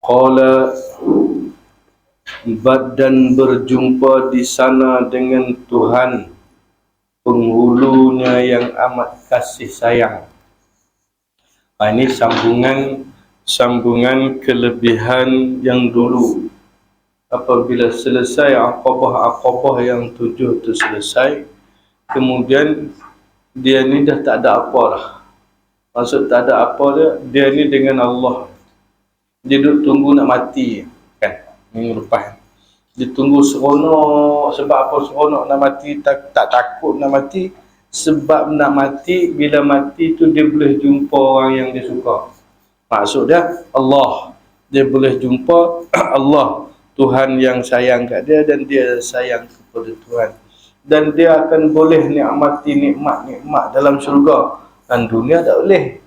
Qala, dan berjumpa di sana dengan Tuhan penghulunya yang amat kasih sayang. Ini sambungan kelebihan yang dulu. Apabila selesai Aqabah yang 7 itu selesai, kemudian dia ni dah tak ada apa dah. Maksud tak ada apa dia ni dengan Allah. Dia duduk tunggu nak mati kan, minggu lepas. Dia tunggu seronok. Sebab apa seronok nak mati? Tak takut nak mati. Sebab nak mati, bila mati tu dia boleh jumpa orang yang dia suka. Maksud dia Allah. Dia boleh jumpa Allah, Tuhan yang sayang kat dia, dan dia sayang kepada Tuhan. Dan dia akan boleh nikmati nikmat-nikmat dalam syurga. Dan dunia tak boleh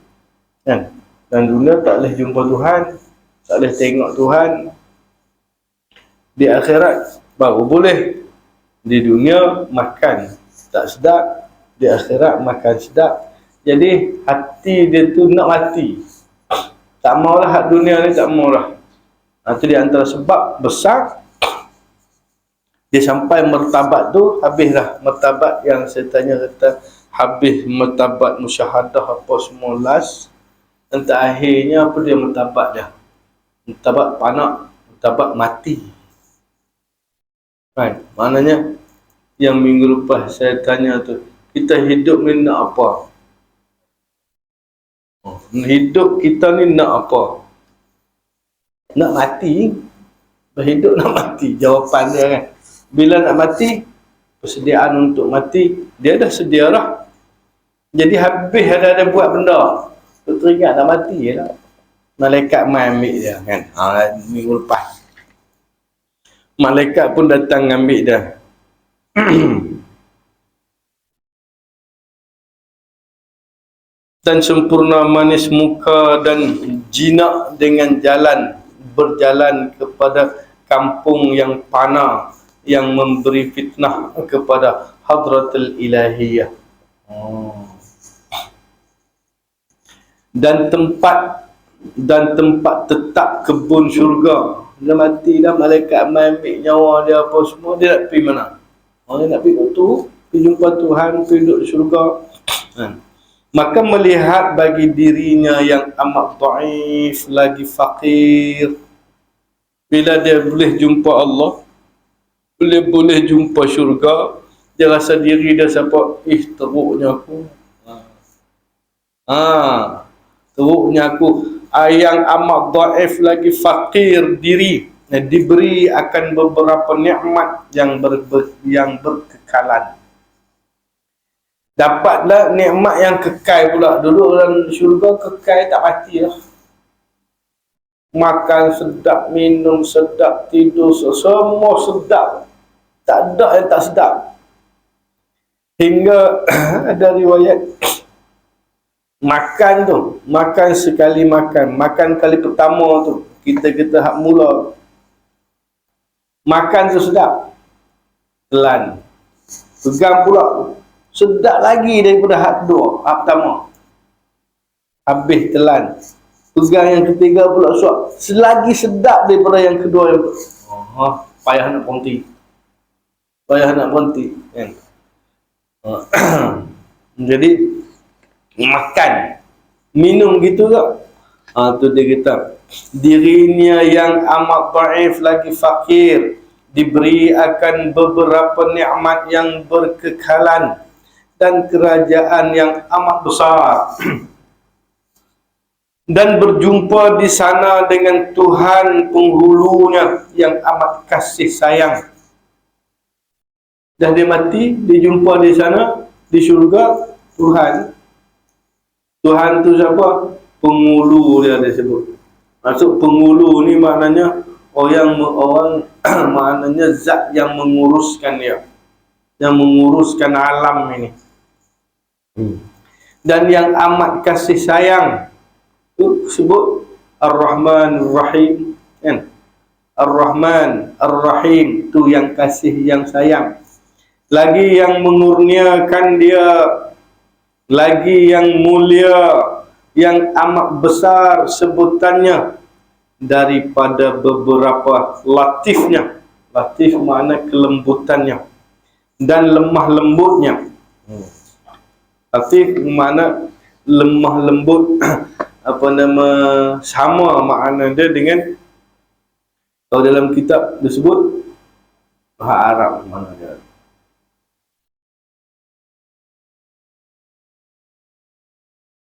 kan? Dan dunia tak boleh jumpa Tuhan, tak boleh tengok Tuhan. Di akhirat baru boleh. Di dunia makan tak sedap, di akhirat makan sedap. Jadi hati dia tu nak mati. Tak maulah hak dunia ni, tak maulah. Itu di antara sebab besar dia sampai martabat tu. Habislah martabat yang saya tanya kata, habis martabat musyahadah apa semua last. Dan akhirnya apa dia martabat dia? Martabat panak, martabat mati. Kan? Maknanya yang minggu lepas saya tanya tu, kita hidup ni nak apa? Hidup kita ni nak apa? Nak mati. Berhidup nak mati. Jawapan dia kan, bila nak mati, persediaan untuk mati dia dah sedia lah. Jadi habis ada buat benda, teringat nak mati lah. Malaikat mai ambil dia kan. Minggu lepas malaikat pun datang ambil dia. Dan sempurna manis muka dan jinak dengan berjalan kepada kampung yang panah, yang memberi fitnah kepada hadratul ilahiyah. Dan tempat tetap kebun syurga. Dia mati dah, malaikat ambil nyawa dia apa semua, dia nak pergi mana? Dia nak pergi tu, pergi jumpa Tuhan, pergi duduk di syurga. Maka melihat bagi dirinya yang amat dhaif, lagi fakir, bila dia boleh jumpa Allah, boleh jumpa syurga, dia rasa diri dia siapa? Teruknya aku. Teruknya aku. Yang amat dhaif, lagi fakir diri, diberi akan beberapa nikmat yang berkekalan. Dapatlah nikmat yang kekal pula. Dulu dalam syurga kekal, tak mati lah. Makan sedap, minum sedap, tidur semua sedap. Tak ada yang tak sedap. Hingga ada riwayat, makan sekali makan kali pertama tu, kita hak mula makan tu sedap, telan, pegang pula sedap lagi daripada hak kedua, hak pertama, habis telan, pegang yang ketiga pula suap, selagi sedap daripada yang kedua. Yang payah nak berhenti kan? Jadi makan, minum gitu tak? Tu dia kata, dirinya yang amat dhaif, lagi fakir, diberi akan beberapa nikmat yang berkekalan dan kerajaan yang amat besar. Dan berjumpa di sana dengan Tuhan penghulunya yang amat kasih sayang. Dah dia mati, dia jumpa di sana, di syurga, Tuhan tu siapa? Penghulu dia sebut. Maksud penghulu ni maknanya orang maknanya zat yang menguruskan dia, yang menguruskan alam ini. Dan yang amat kasih sayang tu sebut Ar-Rahman Ar-Rahim kan? Ar-Rahman Ar-Rahim tu yang kasih, yang sayang. Lagi yang mengurniakan dia, lagi yang mulia, yang amat besar sebutannya, daripada beberapa latifnya. Latif makna kelembutannya dan lemah lembutnya. Latif makna lemah lembut. Apa nama, sama makna dia dengan kalau dalam kitab disebut bahasa Arab mana dia.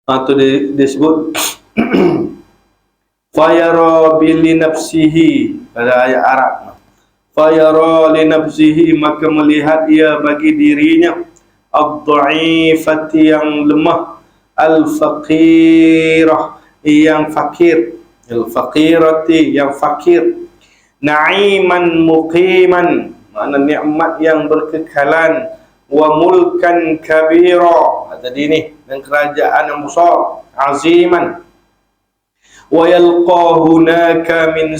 Atau disebut fayara li nafsihi pada ayat Arab. Fayara li nafsihi, maka melihat ia bagi dirinya, ad-dha'ifati yang lemah, al-faqirah yang fakir, al-faqirati yang fakir, na'iman muqiman makna nikmat yang berkekalan, wa mulkan kabira tadi ni, dan kerajaan yang besar, aziman, wa yalqa hunaka min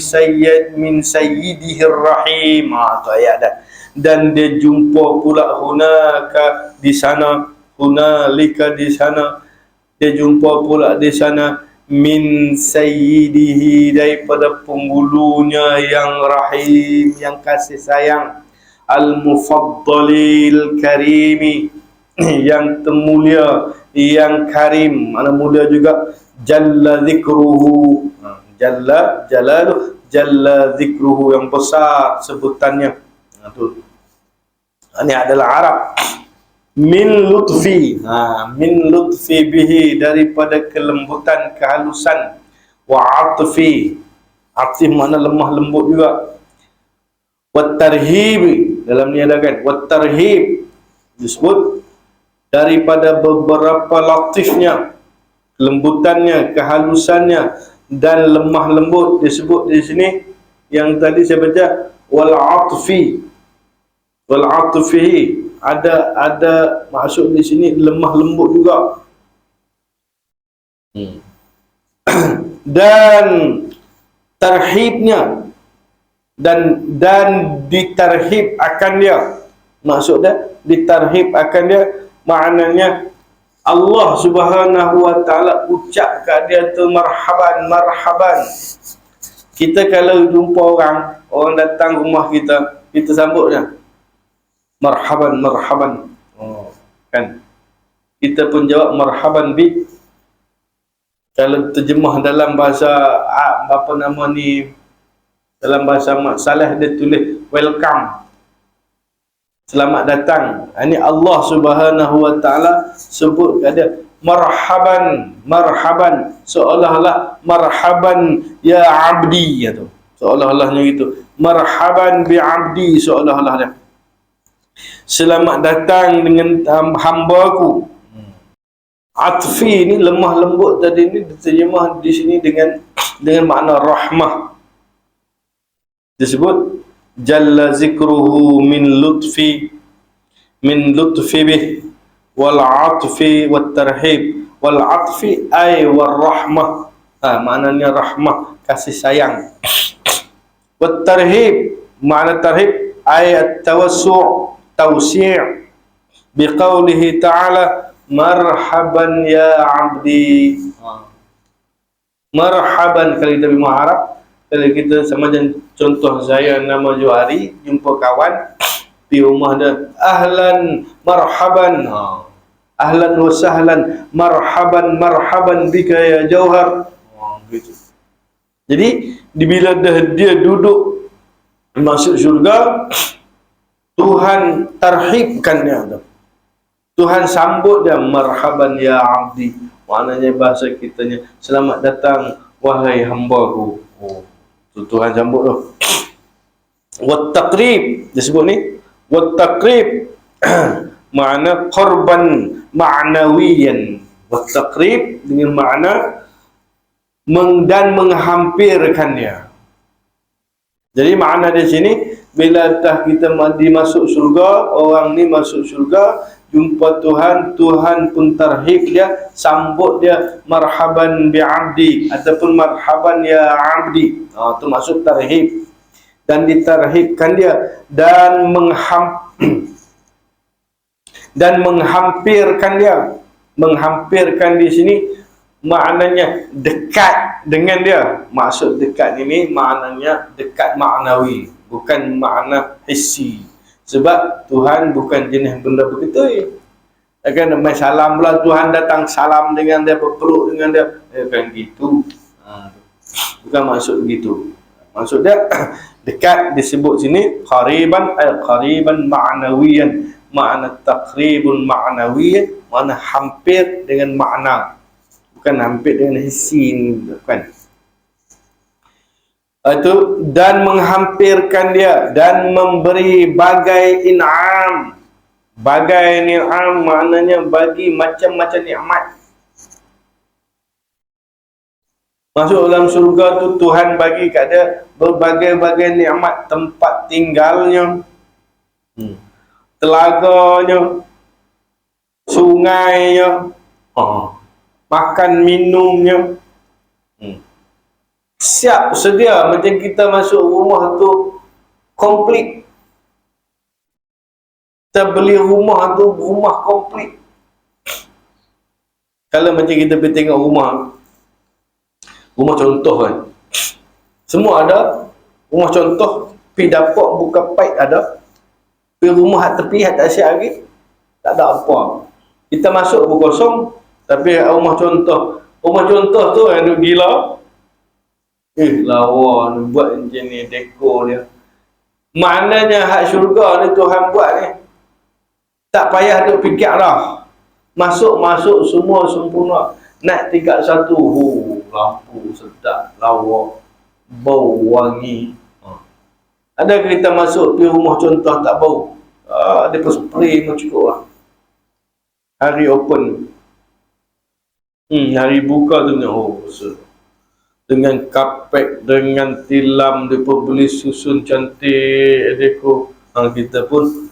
sayyidihi rahim. Tu ayat dah. Dan dia jumpa pula hunaka di sana, hunalika di sana, dia jumpa pula di sana min sayyidihi daripada penggulunya yang rahim, yang kasih sayang, al-mufaddalil karimi yang termulia, yang karim, mana mulia juga, jalla zikruhu, jalla jalaluh, jalla zikruhu yang besar sebutannya. Itu ini adalah Arab. Min lutfi, min lutfi bihi daripada kelembutan, kehalusan, wa atfi, atfi makna lemah lembut juga, wa tarhib, dalam ni ada kan, wa tarhib disebut daripada beberapa latifnya, kelembutannya, kehalusannya dan lemah lembut disebut di sini. Yang tadi saya baca wal atfi, wal atfi ada maksud di sini lemah lembut juga. Dan tarhibnya, dan ditarhib akan dia, maksudnya ditarhib akan dia maknanya Allah Subhanahu wa taala ucap kat dia tu marhaban, marhaban. Kita kalau jumpa orang datang rumah kita sambut dia marhaban, marhaban. Kan kita pun jawab marhaban bi. Kalau terjemah dalam bahasa apa nama ni, dalam bahasa Mak Saleh dia tulis welcome, selamat datang. Ini Allah Subhanahu wa taala sebut dia marhaban, marhaban, seolah-olah marhaban ya abdi gitu. Seolah-olahnya gitu. Marhaban bi abdi, seolah-olah dia. Selamat datang dengan hamba-Ku. Atfi ni lemah lembut tadi ni diterjemah di sini dengan makna rahmah. Disebut jalla zikruhu min lutfi bih wal atfi wat tarhib. Wal atfi ay war rahmah, maknanya rahmah, kasih sayang. Wat tarhib, makna tarhib ay at-tawassu', tawsi', biqaulihi ta'ala marhaban ya abdi. Marhaban kali Nabi Muhammad. Kalau kita sama macam contoh saya nama Johari, jumpa kawan di rumah dia, ahlan marhaban, ahlan wa sahlan, marhaban marhaban bika ya Jauhar. Gitu. Jadi bila dia duduk masuk syurga, Tuhan tarhibkan dia, Tuhan sambut dia marhaban ya abdi. Maknanya bahasa kitanya selamat datang wahai hamba-Ku. Tuhan sambut tu. Wat taqrib disebut ni, wat taqrib makna qurban ma'nawiyan. Wat taqrib dengan makna dan menghampirkan dia. Jadi makna di sini bila dah kita dimasuk surga, orang ni masuk surga, jumpa Tuhan, Tuhan pun tarhib dia, sambut dia marhaban bi abdi ataupun marhaban ya abdi. Itu maksud tarhib. Dan ditarhibkan dia dan dan menghampirkan dia. Menghampirkan di sini maknanya dekat dengan dia. Maksud dekat ini maknanya dekat maknawi, bukan makna hissi. Sebab Tuhan bukan jenis benda begitu. Akan main salam pula, Tuhan datang salam dengan dia, berpeluk dengan dia, kan gitu. Bukan maksud begitu. Maksud dia dekat, disebut sini qariban, qariban ma'nawiyan, makna taqribun ma'nawiyan, makna hampir dengan makna, bukan hampir dengan hissi, bukan. Itu dan menghampirkan dia dan memberi bagai in'am. Bagai ni'am maknanya bagi macam-macam nikmat. Masuk dalam surga tu Tuhan bagi kat dia berbagai-bagai nikmat, tempat tinggalnya, telaganya, sungainya, makan minumnya, siap sedia. Macam kita masuk rumah tu komplit. Kita beli rumah tu, rumah komplit. Kalau macam kita pergi tengok rumah contoh kan, semua ada. Rumah contoh, pergi dapur buka paip ada, pergi rumah hak tepi, hak tak siap lagi, tak ada apa. Kita masuk pun kosong. Tapi rumah contoh tu yang duk gila, lawa ni buat macam ni, dekor dia. Maknanya hak syurga ni Tuhan buat ni, tak payah duk fikir dah. Masuk semua sempurna. Nak tingkat satu, lampu sedap, lawa, bau wangi. Ada kita masuk pergi rumah contoh tak bau. Dia pun spray pun cukup lah. Hari open, hari buka tu dengan kapet, dengan tilam, dia pun beli susun cantik dekor. Kita pun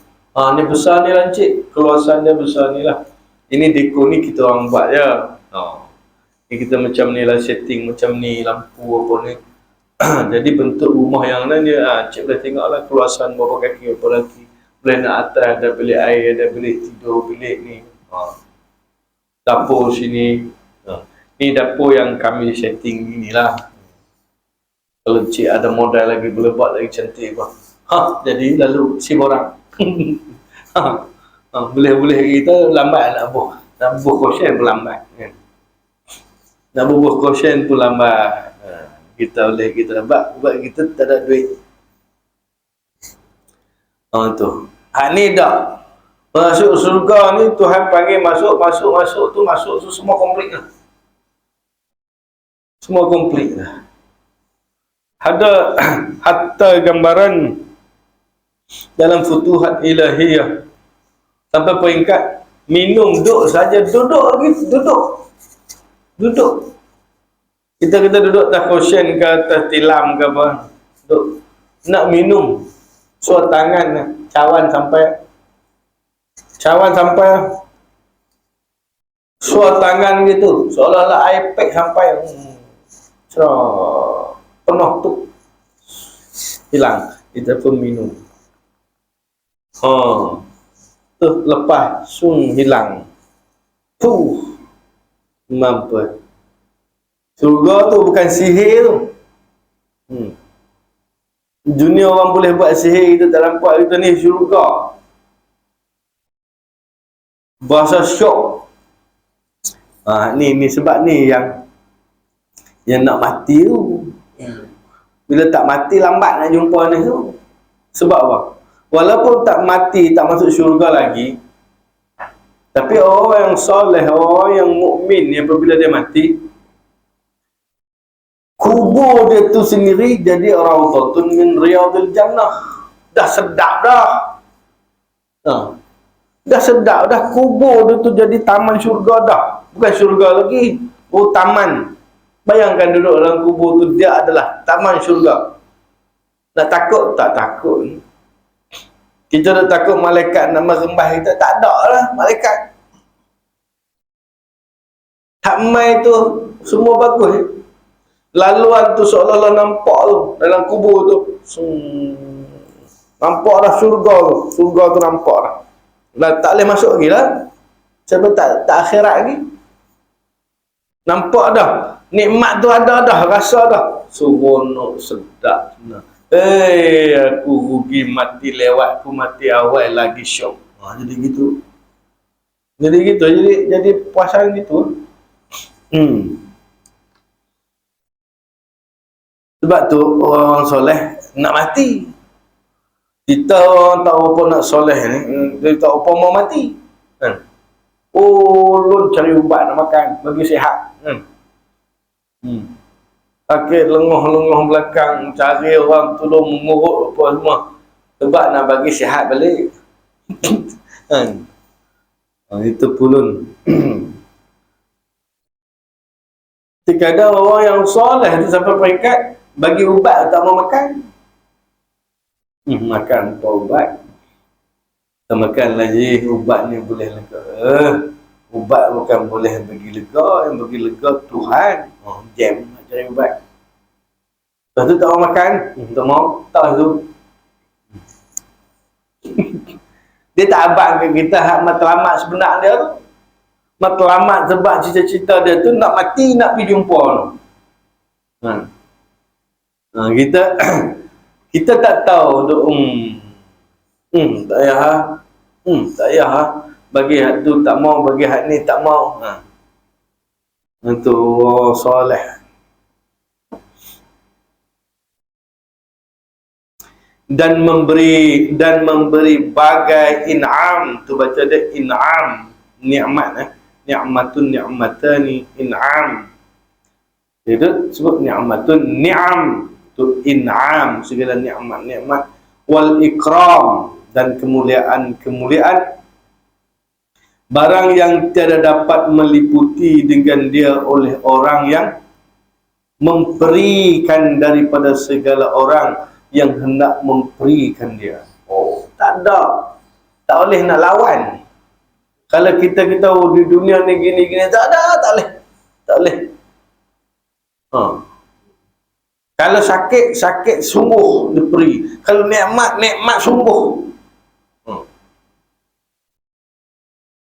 ni besar ni lancik, keluasan dia besar ni lah. Ini dekor ni kita orang buat je. Ni kita macam ni lah, setting macam ni, lampu apa ni. Jadi bentuk rumah yang lain dia, cik boleh tengok lah keluasan berapa kaki, berapa laki. Boleh nak atas, ada bilik air, ada bilik tidur, bilik ni. Dapur sini. Ni dapur yang kami setting ni lah. Kalau cik ada modal lagi, boleh buat lagi cantik apa. Jadi lalu si borang. Boleh kita lambat nak buh kosen pun lambat kan? Nak buh kosen pun lambat. Kita lambat sebab kita tak ada duit. Tu ni dah masuk surga ni, Tuhan panggil masuk tu semua komplit lah. Semua komplit lah. Ada hatta gambaran dalam Futuhat Ilahiyah sampai peringkat minum duduk saja, duduk. Kita duduk atas kosen ke atas tilam ke apa, duduk nak minum, suat tangan cawan sampai suat tangan gitu, seolah-olah iPad sampai penuh tu hilang, kita pun minum. Lepas hilang. Mampu. Surga tu bukan sihir tu. Dunia orang boleh buat sihir, kita tak nampak. Kita ni syurga. Bahasa syok. Ni sebab ni yang nak mati tu. Bila tak mati lambat nak jumpa ni tu. Sebab apa? Walaupun tak mati, tak masuk syurga lagi, tapi orang yang soleh, orang yang mukmin, apabila dia mati, kubur dia tu sendiri jadi raudhatun min riyadil jannah. Dah sedap dah. Dah sedap dah, kubur dia tu jadi taman syurga dah. Bukan syurga lagi, taman. Bayangkan duduk dalam kubur tu, dia adalah taman syurga. Nak takut? Tak takut. Kita dah takut malaikat nak merembah kita, tak ada lah malaikat. Hak mai tu semua bagus. Laluan tu seolah-olah nampak tu dalam kubur tu. Nampak dah surga tu. Surga tu nampak dah. Tak boleh masuk lagi lah. Sebab tak akhirat lagi. Nampak dah. Nikmat tu ada dah, rasa dah. Seronok, sedap. Aku rugi mati lewat, aku mati awal lagi syok. Jadi gitu. Jadi puasan gitu. Sebab tu orang soleh nak mati. Kita orang tak apa nak soleh ni, dia tak apa mau mati. Kan? Ulun cari ubat nak makan, bagi sihat. Sakit lengoh-lengoh belakang, cari orang tolong mengurut apa semua. Sebab nak bagi sihat balik. Kan? Itu pulun. Terkadang orang yang soleh tu sampai peringkat bagi ubat tak mau makan. Makan apa ubat? Kita makan lagi, ubat ni boleh lega. Ubat bukan boleh bagi lega, yang bagi lega Tuhan. Jam nak cari ubat. Lepas tu tak mau makan, tak mau, tak tu. Dia tak abang ke kita hak matlamat sebenar dia tu. Matlamat sebab cita-cita dia tu nak mati, nak pergi jumpa tu. Kita tak tahu untuk tak payah tak payah bagi hak tu tak mau, bagi hak ni tak mau. Itu soleh. Dan memberi bagai in'am, tu baca dia in'am, nikmat ni'matani in'am. Itu sebut ni'matun ni'am, tu in'am, segala nikmat wal ikram, dan kemuliaan barang yang tiada dapat meliputi dengan dia oleh orang yang memberikan daripada segala orang yang hendak memberikan dia. Tak ada, tak boleh nak lawan. Kalau kita di dunia ni gini-gini, tak boleh. Kalau sakit sungguh diberi. Kalau nikmat sungguh.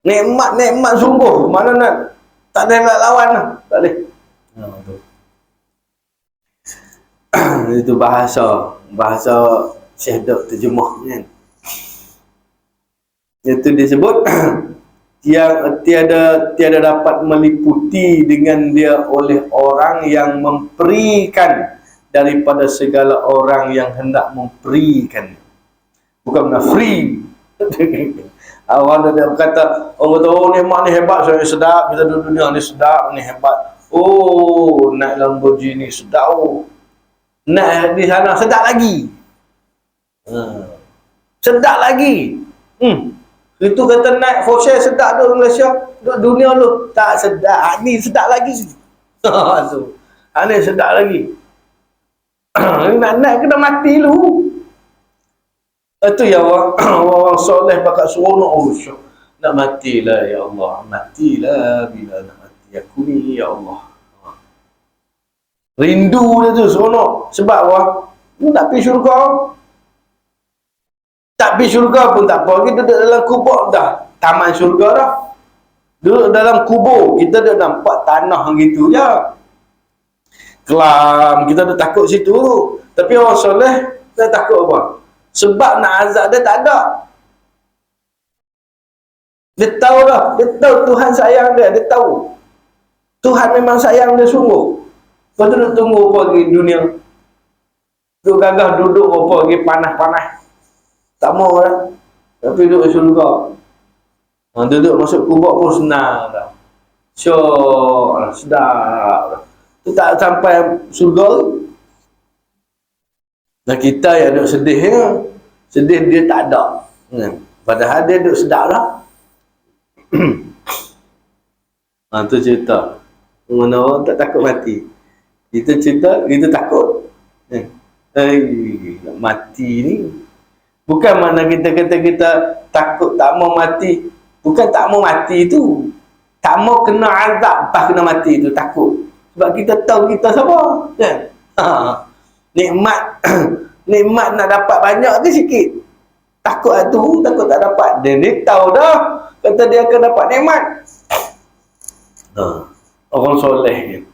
Nikmat sungguh. Mana nak, tak ada nak lawan lah. Tak boleh. Itu bahasa Syekh Dok terjemah kan. Itu disebut yang tiada dapat meliputi dengan dia oleh orang yang memberikan daripada segala orang yang hendak memberikan. Bukan nak free. Awal dia berkata, nikmat ni hebat, saya sedap, kita duduk dunia ni sedap, ni hebat. Naik Lamborghini sedap. Naik di sana sedap lagi. Sedap lagi. Itu kata naik Porsche sedap duduk Malaysia, duduk dunia lu tak sedap. Ni sedap lagi. Ni sedap lagi. Nak naik kena mati lu. Itu ya orang soleh bakal seronok. Nak matilah ya Allah, matilah bila nak mati aku ni ya Allah. Rindu dia tu seronok. Sebab apa? Tak pergi syurga. Tak pergi syurga pun tak apa. Kita duduk dalam kubur dah. Taman syurga dah. Duduk dalam kubur. Kita dah nampak tanah gitu je. Kelam. Kita dah takut situ. Tapi orang soleh, dia takut apa? Sebab nak azab dia tak ada. Dia tahu dah. Dia tahu Tuhan sayang dia. Dia tahu. Tuhan memang sayang dia sungguh. Lepas tu duduk tunggu apa lagi dunia. Duduk gagah duduk apa lagi panas-panas. Tak mau dah. Tapi duduk di syurga. Duduk masuk kubur pun senang dah. Syok lah, sedap dah. Tu tak sampai syurga. Dan kita yang duduk sedih ya. Sedih dia tak ada. Padahal dia duduk sedap dah. Tu cerita. Mana orang tak takut mati. Kita cerita, kita takut. Nak mati ni. Bukan mana kita kata kita takut tak mau mati. Bukan tak mau mati tu. Tak mau kena azab pas kena mati tu. Takut. Sebab kita tahu kita siapa. Kan? Nikmat nak dapat banyak ke sikit. Takut tu, takut tak dapat. Dia tahu dah. Kata dia akan dapat nikmat. orang soleh.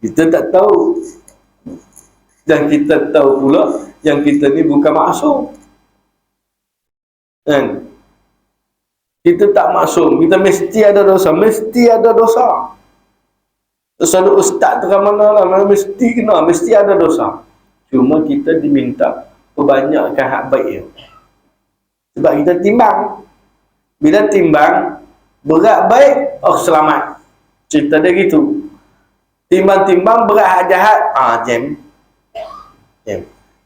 Kita tak tahu. Dan kita tahu pula yang kita ni bukan maksum. Kan? Kita tak maksum. Kita mesti ada dosa. Mesti ada dosa. Selalu ustaz tu kan mana lah. Mesti kena. Mesti ada dosa. Cuma kita diminta perbanyakkan hak baik. Sebab kita timbang. Bila timbang, berat baik, oh selamat. Cerita dia gitu. Timbang-timbang berat hak jahat, jam.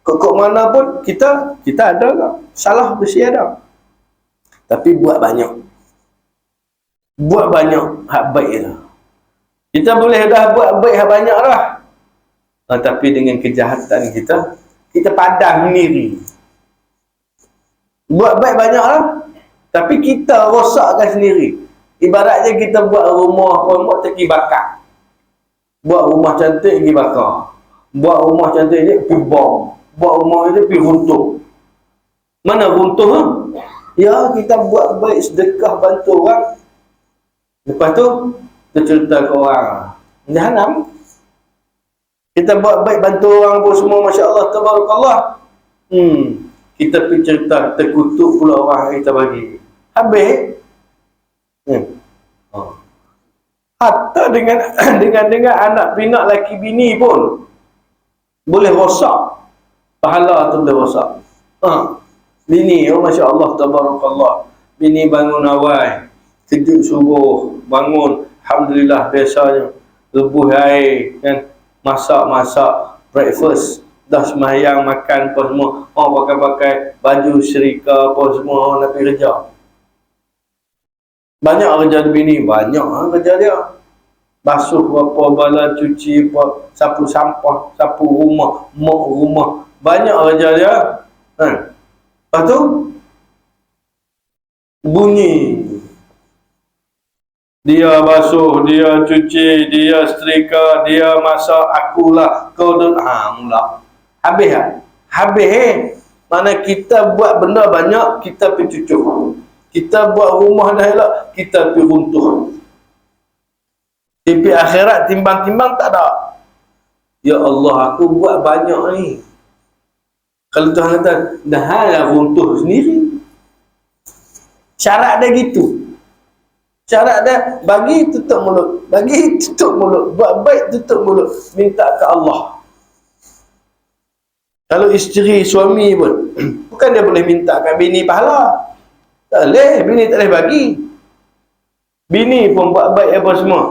Kok mana pun kita ada tak? Salah mesti ada. Tapi buat banyak. Buat banyak hak baik tu. Kita boleh dah buat baik hak banyak lah. Tapi dengan kejahatan kita padam sendiri. Buat baik banyak lah. Tapi kita rosakkan sendiri. Ibaratnya kita buat rumah pun buat teki bakar. Buat rumah cantik pergi bakar. Buat rumah cantik ni pergi bom. Buat rumah ni pergi runtuh. Mana runtuh ha? Ya, kita buat baik sedekah bantu orang. Lepas tu kita cerita ke orang. Jahanam. Kita buat baik bantu orang pun semua masya-Allah tabarakallah. Kita pergi cerita, terkutuk pula orang yang kita bagi. Habis. Hatta dengan anak pinak laki bini pun boleh rosak. Pahala tu boleh rosak. Bini, oh masya Allah tabarakallah. Bini bangun awal, kejut subuh, bangun, alhamdulillah biasanya lebuh air kan, masak breakfast, dah sembahyang makan apa semua, pakai baju serika apa semua, nak pergi kerja. Banyak kerja bini, banyak kerja dia. Basuh apa, bala cuci apa, sapu sampah, sapu rumah, mop rumah, banyak kerja dia. Lepas tu bunyi, dia basuh, dia cuci, dia setrika, dia masak, akulah, kau dah mula. Habis mana kita buat benda banyak, kita pergi cucuk. Kita buat rumah dah elok, kita pergi runtuh. Tapi akhirat timbang-timbang tak ada. Ya Allah, aku buat banyak ni. Kalau Tuhan kata, dah lah runtuh sendiri. Syarat dia gitu. Syarat dia, bagi tutup mulut. Bagi tutup mulut. Buat baik tutup mulut. Minta ke Allah. Kalau isteri, suami pun, bukan dia boleh minta kat bini pahala. Tak boleh, bini tak boleh bagi. Bini pun buat baik apa semua,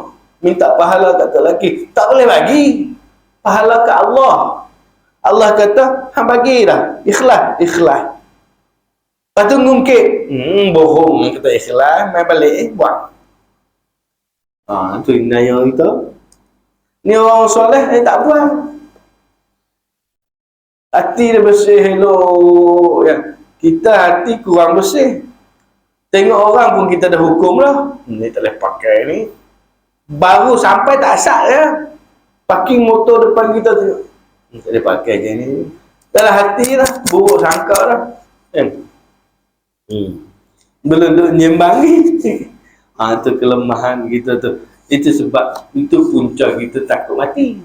minta pahala kat lelaki, tak boleh bagi. Pahala kat Allah. Allah kata, bagi dah. Ikhlas. Lepas tu ngungkit. Bohong. Kata ikhlas, main balik, buat. Tu inaya kita. Ni orang soleh, tak buat. Hati dia bersih, hello. Ya. Kita hati kurang bersih. Tengok orang pun kita dah hukum lah. Ni tak boleh pakai ni. Baru sampai tak sat ya. Parking motor depan kita tu. Tak boleh pakai je ni. Dalam hati lah. Buruk sangka lah. Belum duk nyembang ni. Tu kelemahan kita tu. Itu sebab, itu punca kita takut mati.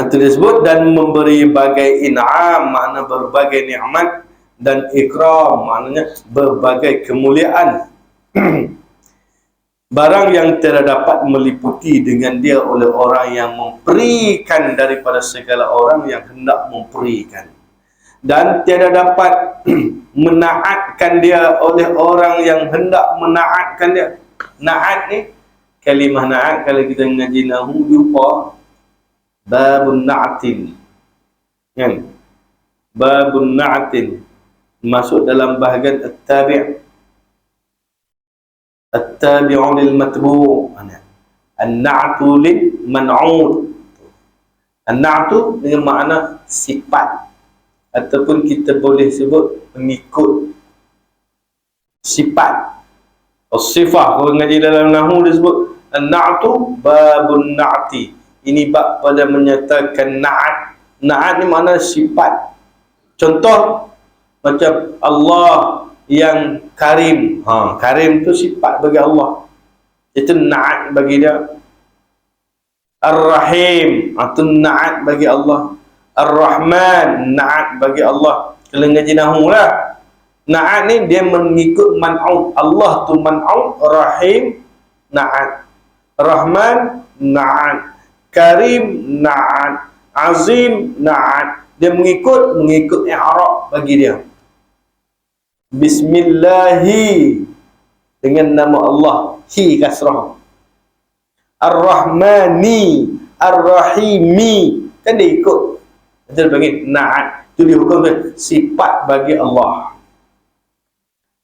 Itu disebut, dan memberi bagai in'am, makna berbagai nikmat, dan ikram, maknanya berbagai kemuliaan. Barang yang tidak dapat meliputi dengan dia oleh orang yang memberikan daripada segala orang yang hendak memberikan, dan tiada dapat menaatkan dia oleh orang yang hendak menaatkan dia. Naat ni, kalimah naat kalau kita ngaji nahu jumpa babun na'atin, kan? Babun na'atin masuk dalam bahagian at-tabi'. At-tabi'u lil matbu', an-na'tu lil man'ud. An-na'tu dengan makna sifat, ataupun kita boleh sebut mengikut sifat. As-sifah, kalau ngaji dalam nahwu disebut an-na'tu babun na'ti. Ini bab pada menyatakan na'at. Na'at ni makna sifat. Contoh macam Allah yang karim. Karim tu sifat bagi Allah, itu na'at bagi dia. Ar-Rahim itu na'at bagi Allah. Ar-Rahman na'at bagi Allah. Kalau ngaji nahu lah, na'at ni dia mengikut man'ut. Allah tu man'ut, Rahim na'at, Rahman na'at, Karim na'at, Azim na'at. Dia mengikut i'rab bagi dia. Bismillahi, dengan nama Allah, hi kasrah. Ar-Rahmani, Ar-Rahimi, kan dia ikut. Dia panggil na'at. Itu dia hukum dia sifat bagi Allah.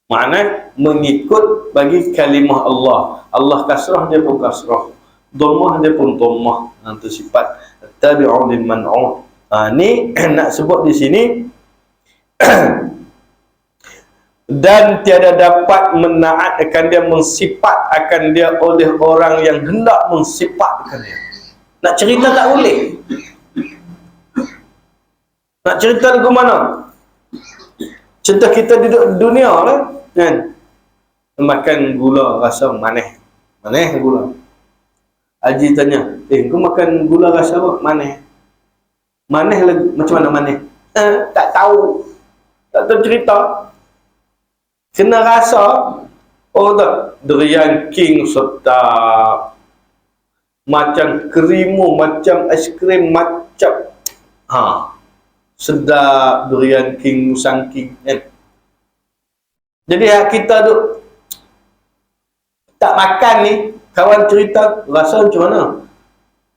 Makna mengikut bagi kalimah Allah. Allah kasrah, dia pun kasrah. Dhammah, dia pun dhammah. Itu sifat tabi'u lil man'ut. Ni nak sebut di sini. Dan tiada dapat menaat akan dia, mensifat akan dia oleh orang yang hendak mensifat akan dia. Nak cerita tak boleh. Nak cerita lagu mana? Contoh kita duduk dunia lah, kan? Makan gula rasa manis. Manis gula. Haji tanya, kau makan gula rasa apa? Manis. Manis lagi, macam mana manis? Tak tahu. Tak tahu cerita. Kena rasa. Oh tak, durian king sedap, macam krimu, macam aiskrim, macam sedap durian king, musang king, kan? Jadi kita tu tak makan ni, kawan cerita rasa macam mana?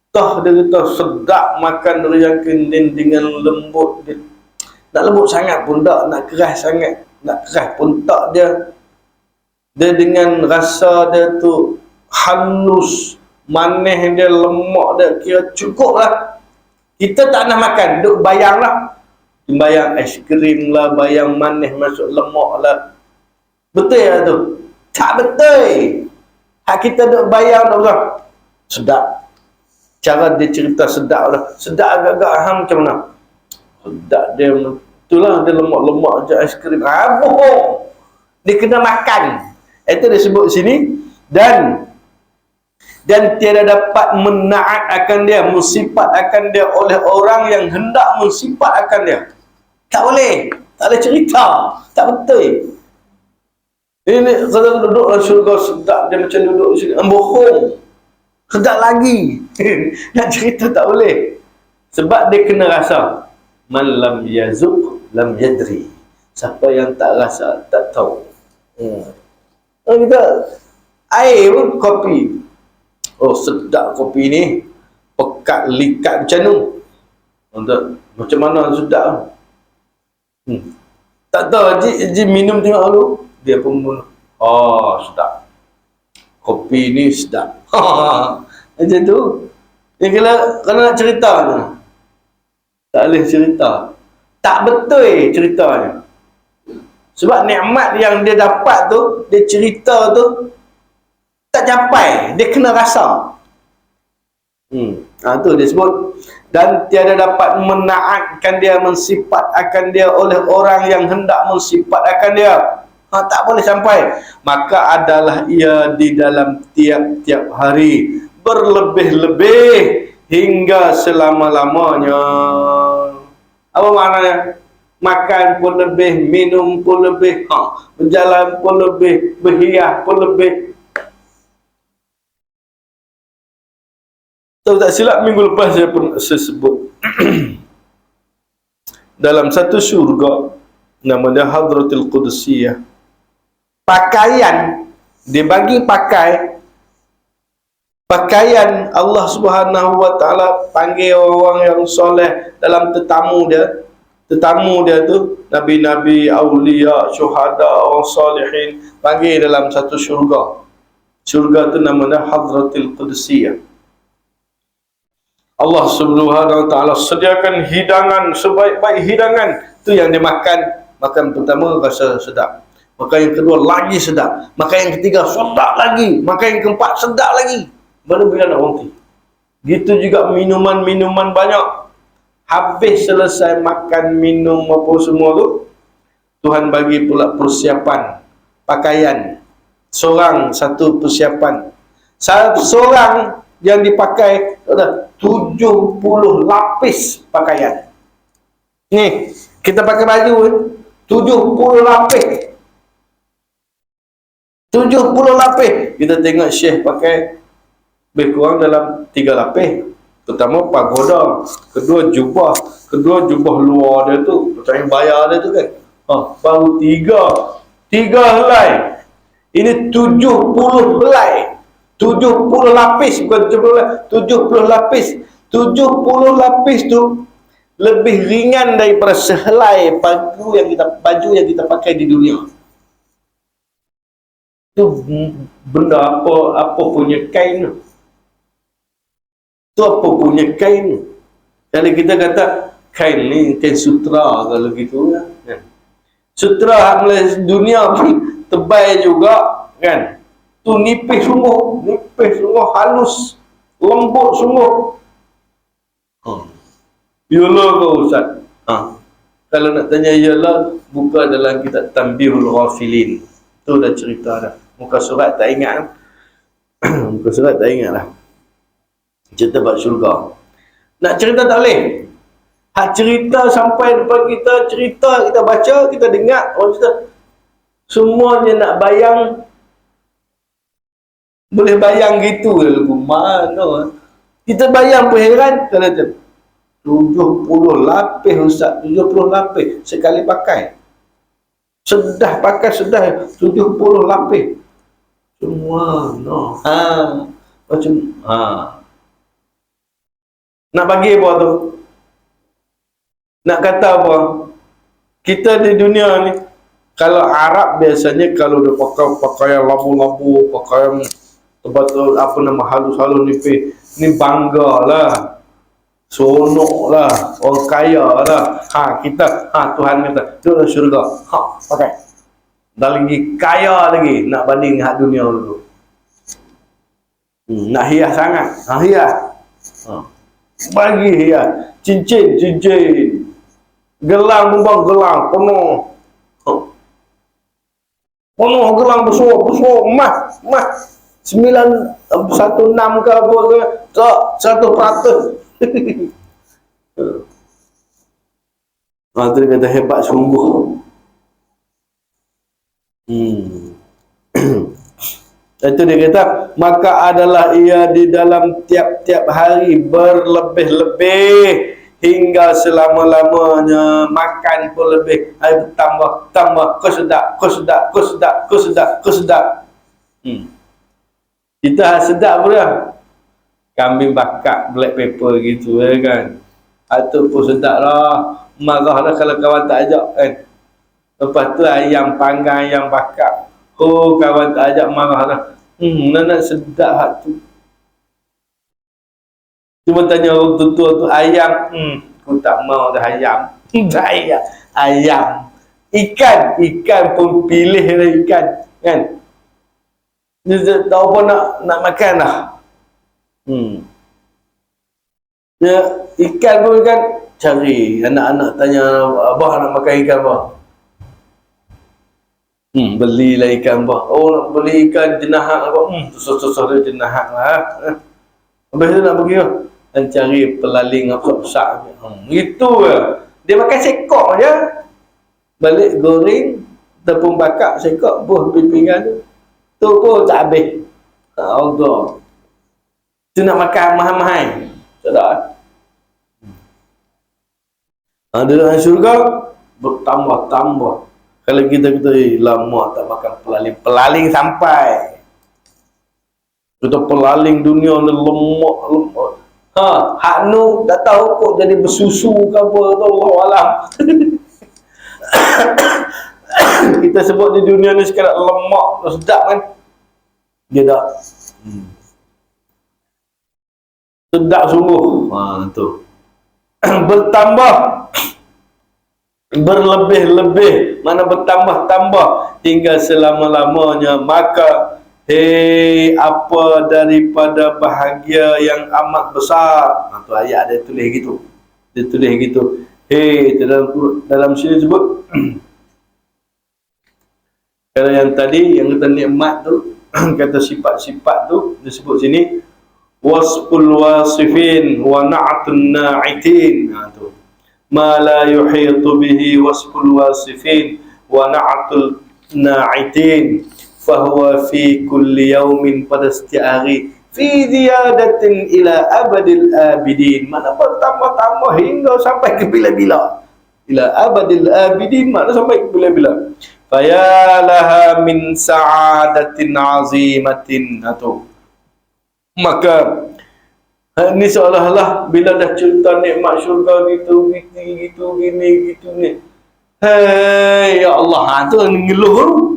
Toh dia kata sedap makan durian king dengan lembut dia. Nak lembut sangat pun tak, nak keras sangat, nak keras pun tak dia. Dia dengan rasa dia tu halus, manis dia, lemak dia, kira cukup lah. Kita tak nak makan, duk bayang lah. Bayang aiskrim lah, bayang manis masuk lemak lah. Betul lah tu? Tak betul. Hak kita duk bayang dah, sedap. Cara dia cerita sedap lah. Sedap agak-agak macam mana? Sedap dia, itulah dia lemak-lemak je aiskrim. Bohong. Dia kena makan. Itu dia sebut sini. Dan tiada dapat menaat akan dia, mensifat akan dia oleh orang yang hendak mensifat akan dia. Tak boleh. Tak boleh cerita. Tak betul. Ini kalau duduk dalam syurga sedap, dia macam duduk di sini. Bohong. Sedap lagi. Nak cerita tak boleh. Sebab dia kena rasa. Man lam yazuk lam yadri. Siapa yang tak rasa tak tahu. Kita air pun kopi. Oh sedap kopi ni. Pekat likat macam tu. Macam mana sedap. Tak tahu Haji minum tengok dulu. Dia pun minum. Oh sedap. Kopi ni sedap. Macam tu. Kalau nak cerita tu, tak boleh cerita. Tak betul ceritanya. Sebab nikmat yang dia dapat tu, dia cerita tu tak capai. Dia kena rasa. Tu dia sebut. Dan tiada dapat menaatkan dia, mensifat akan dia oleh orang yang hendak mensifat akan dia. Tak boleh sampai. Maka adalah ia di dalam tiap-tiap hari, berlebih-lebih hingga selama-lamanya. Apa maknanya? Makan pun lebih, minum pun lebih, berjalan pun lebih, berhias pun lebih. Tahu tak silap minggu lepas saya pun sebut dalam satu syurga namanya Hadratul Qudsiyah, pakaian dia bagi pakaian Allah Subhanahu wa taala panggil orang yang soleh dalam tetamu dia tu, nabi-nabi, aulia, syuhada, orang solehin, panggil dalam satu syurga. Syurga tu namanya Hadratul Qudsiyah. Allah Subhanahu wa taala sediakan hidangan, sebaik-baik hidangan. Tu yang dia makan. Makan pertama rasa sedap. Makan yang kedua lagi sedap. Makan yang ketiga sedap lagi. Makan yang keempat sedap lagi. Baru bila nak berhenti. Gitu juga minuman-minuman banyak. Habis selesai makan, minum apa semua tu, Tuhan bagi pula persiapan pakaian. Seorang satu persiapan. Seorang yang dipakai ada 70 lapis pakaian. Ni, kita pakai baju 70 lapis. 70 lapis. Kita tengok Syekh pakai lebih kurang dalam 3 lapis. Pertama pagoda, kedua jubah luar dia tu, macam bayar dia tu kan. Baru 3 helai. Ini 70 helai. 70 lapis, bukan 70 helai, 70 lapis. 70 lapis tu lebih ringan daripada sehelai baju yang kita pakai di dunia. Tu benda apa punya kain tu. Tu apa punya kain. Kalau kita kata kain ni kain sutra kalau gitu kan. Sutra Malaysia dunia pun tebal juga kan. Tu nipis sungguh, halus, lembut sungguh. Yalah kau Ustaz. Kalau nak tanya yalah, buka dalam kitab Tanbihul Ghafilin. Tu dah cerita dah. Muka surat tak ingat. Muka surat tak ingat lah. Cerita bab syurga. Nak cerita tak boleh. Hak cerita sampai depan kita, cerita kita baca, kita dengar orang cerita. Semuanya nak bayang. Boleh bayang gitu ke mana? Kita bayang pun heran. Kalau 70 lapis Ustaz, 70 lapis sekali pakai. Sedah pakai, sedah 70 lapis. Semua macam nak bagi apa tu? Nak kata apa? Kita di dunia ni, kalau Arab biasanya kalau dia pakai pakaian labu-labu, pakaian betul apa nama halus-halus ni bangga lah, seronok lah, orang kaya lah. Kita Tuhan kata duduk dalam syurga, pakai dah lagi kaya lagi nak banding hak dunia dulu. Nak hias sangat, hias bagi hias, cincin, gelang penuh gelang besar emas 916 ke apa ke, tak 100%. Itu dia kata hebat sungguh. Itu dia kata, maka adalah ia di dalam tiap-tiap hari berlebih-lebih hingga selama-lamanya, makan pun lebih, tambah, kau sedap. Kita sedap pun dah. Kambing bakar black pepper gitu kan. Itu pun sedap lah. Marah lah kalau kawan tak ajak kan. Lepas tu ayam panggang, ayam bakar. Kawan tak ajak, marah lah. Nak sedap hak tu. Cuma tanya orang tua tu ayam. Aku tak mau dah ayam. Ayam. Ikan pun pilih lah ikan. Kan? Dia tahu pun nak makan lah. Ya, ikan pun kan cari. Anak-anak tanya, abah nak makan ikan apa? Belilah ikan apa? Nak beli ikan jenahak apa? Susah-susah dia jenahak lah. Habis tu nak pergi dan cari pelaling apa besar. Itu je. Dia makan sekok je. Balik goreng, tepung bakar sekok, buah pinggan tu. Tu pun tak habis. Allah. Tu nak makan mahal-mahal. Tak ada. Duduk dalam syurga bertambah-tambah. Kalau kita lama tak makan pelaling sampai. Kita pelaling dunia ni lemak. Hak nu tak tahu kok jadi bersusu ke apa tu, Allah alam. Kita sebut di dunia ni sekarang lemak sedap kan. Dia tak. Sedap sungguh. Tu. Bertambah, berlebih-lebih, mana bertambah-tambah hingga selama-lamanya, maka apa daripada bahagia yang amat besar. Tu ayat dia tulis gitu. Dia tulis gitu. Dalam sini sebut Kalau yang tadi, yang kata nikmat tu, kata sifat-sifat tu disebut sini wasful wasifin wa na'tun na'itin. Tu ma la yuhitu bihi wasful wasifin wa na'tul na'itin fahuwa fi kulli yaumin, pada setiap hari, fi ziyadatin ila abadil abidin, mana bertambah-tambah hingga sampai ke bila-bila. Ila abadil abidin, mana sampai ke bila-bila. Fayalaha min sa'adatin azimatin. Itu maka ni seolah-olah bila dah cerita nikmat syurga gitu gini gitu ni, hei ya Allah, tu ngeluh.